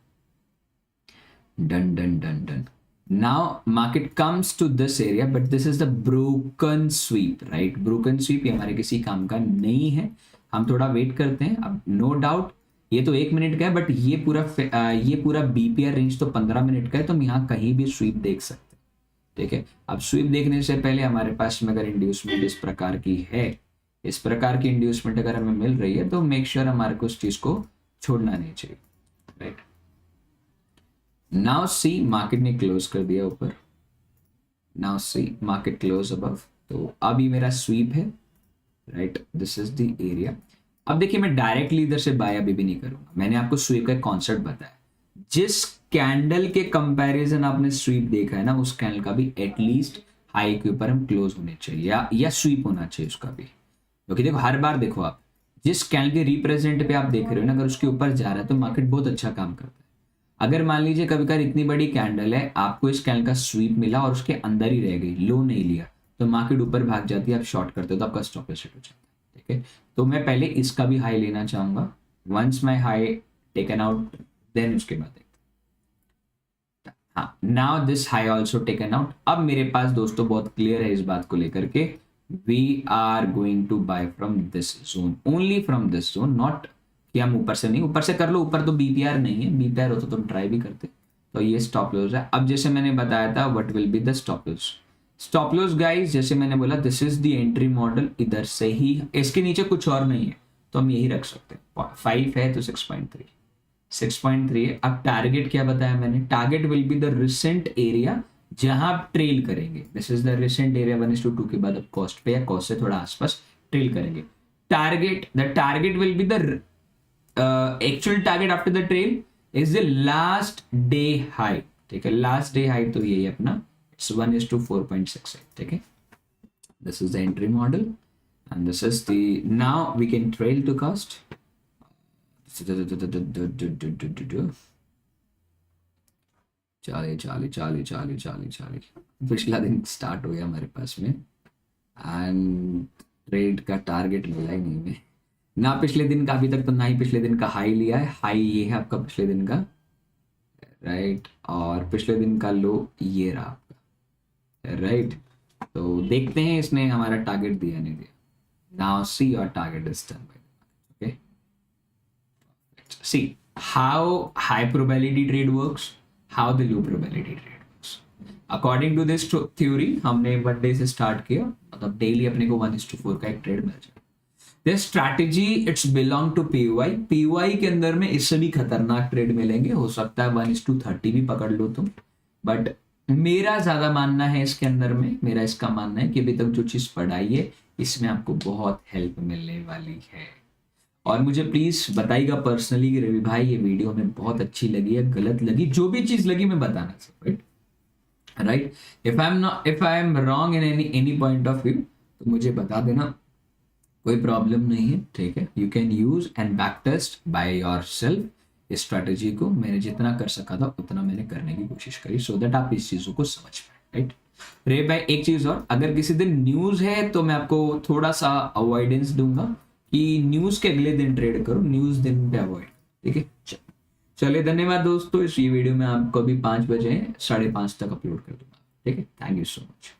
Done done done done. Now market comes to this area, but this is the broken sweep, right. Broken sweep ये हमारे किसी काम का नहीं है, हम थोड़ा वेट करते हैं। अब नो डाउट ये तो 1 मिनट का है, बट ये पूरा बीपीआर रेंज तो 15 मिनट का है, तो हम यहाँ कहीं भी स्वीप देख सकते हैं, ठीक है। अब स्वीप देखने से पहले हमारे पास में अगर इंड्यूसमेंट इस प्रकार की है, इस प्रकार की इंड्यूसमेंट अगर हमें मिल रही है, तो मेक श्योर हमारे को उस चीज को छोड़ना नहीं चाहिए, राइट। नाउ सी मार्केट ने क्लोज कर दिया ऊपर, now see market close above, तो अब ये मेरा स्वीप है, right, this is the area. अब देखिए, मैं डायरेक्टली इधर से बाय अभी भी नहीं करूंगा, मैंने आपको स्वीप का कॉन्सेप्ट बताया। जिस कैंडल के कंपैरिजन आपने स्वीप देखा है ना, उस कैंडल का भी एटलीस्ट हाई के ऊपर हम क्लोज होने चाहिए, या स्वीप होना चाहिए उसका भी। क्योंकि देखो, हर बार देखो, आप जिस कैंडल के रिप्रेजेंट पे आप देख रहे हो ना, अगर उसके ऊपर जा रहा है तो मार्केट बहुत अच्छा काम करता है। अगर मान लीजिए कभी कभी इतनी बड़ी कैंडल है, आपको इस कैंडल का स्वीप मिला और उसके अंदर ही रह गई, लो नहीं लिया, तो मार्केट ऊपर भाग जाती है, आप शॉर्ट करते हो तो आपका स्टॉप लॉस हिट हो जाता है, ठीक है। तो मैं पहले इसका भी हाई लेना चाहूंगा, once my high taken out, then उसके बाद देखते हैं। हाँ, now this high also taken out. अब मेरे पास दोस्तों बहुत क्लियर है इस बात को लेकर के, we are going to buy from this zone, only from this zone, not कि हम ऊपर से नहीं, ऊपर से कर लो, ऊपर तो बीपीआर नहीं है, बीपीआर होता तो तुम ट्राई भी करते। तो ये स्टॉप लॉस है। अब जैसे मैंने बताया था, what will be the stop loss. Stop loss guys, जैसे मैंने बोला, this is the entry model, इधर से ही, इसके नीचे कुछ और नहीं है, तो हम यही रख सकते हैं। 5 है तो 6.3 है। अब टारगेट क्या बताया मैंने, target will be the recent area जहां आप ट्रेल करेंगे। This is the recent area 1:2 के बाद अब कॉस्ट पे या कॉस्ट से थोड़ा आसपास ट्रेल करेंगे। The target will be the actual target after the trail is the last day high, ठीक है। लास्ट डे हाई तो यही अपना, इट्स 1:4.6 है, ठीक है। This is the entry model and this is the, now we can trail to cost. चाली पिछला दिन स्टार्ट हो गया हमारे पास में, एंड ट्रेड का टारगेट मिला ही नहीं में, ना पिछले दिन का अभी तक, तो ना ही पिछले दिन का हाई लिया है। हाई ये है आपका पिछले दिन का, राइट, और पिछले दिन का लो ये रहा आपका, राइट। तो देखते हैं इसने हमारा टारगेट दिया नहीं दिया। Now see your target is done by, okay. See how high probability trade works, how the low probability trade works. According to this theory हमने मंडे से स्टार्ट किया, मतलब डेली अपने को 1:4 का एक ट्रेड मिल जाए। This strategy it's belong to PY. PY के अंदर में इससे भी खतरनाक ट्रेड मिलेंगे, हो सकता है 1:30 भी पकड़ लो तुम, बट मेरा ज्यादा मानना है इसके अंदर में, मेरा इसका मानना है कि अभी तक जो चीज पढ़ाई है इसमें आपको बहुत हेल्प मिलने वाली है। और मुझे प्लीज बताइएगा पर्सनली कि रवि भाई ये वीडियो हमें बहुत अच्छी लगी है, गलत लगी, जो भी चीज लगी मैं बताना चाहूँ, right. If I am wrong in any point of view तो मुझे बता देना, कोई प्रॉब्लम नहीं है, ठीक है। You can use and back test by yourself इस स्ट्रैटेजी को। मैंने जितना कर सका था उतना मैंने करने की कोशिश करी, सो दैट आप इस चीजों को समझ पाए, राइट। रे भाई एक चीज और, अगर किसी दिन न्यूज है तो मैं आपको थोड़ा सा अवॉइडेंस दूंगा कि न्यूज के अगले दिन ट्रेड करो, न्यूज दिन पे अवॉइड, ठीक है। चलिए धन्यवाद दोस्तों, इस वीडियो में आपको अभी 5 बजे 5:30 तक अपलोड कर दूंगा, ठीक है। Thank you so much.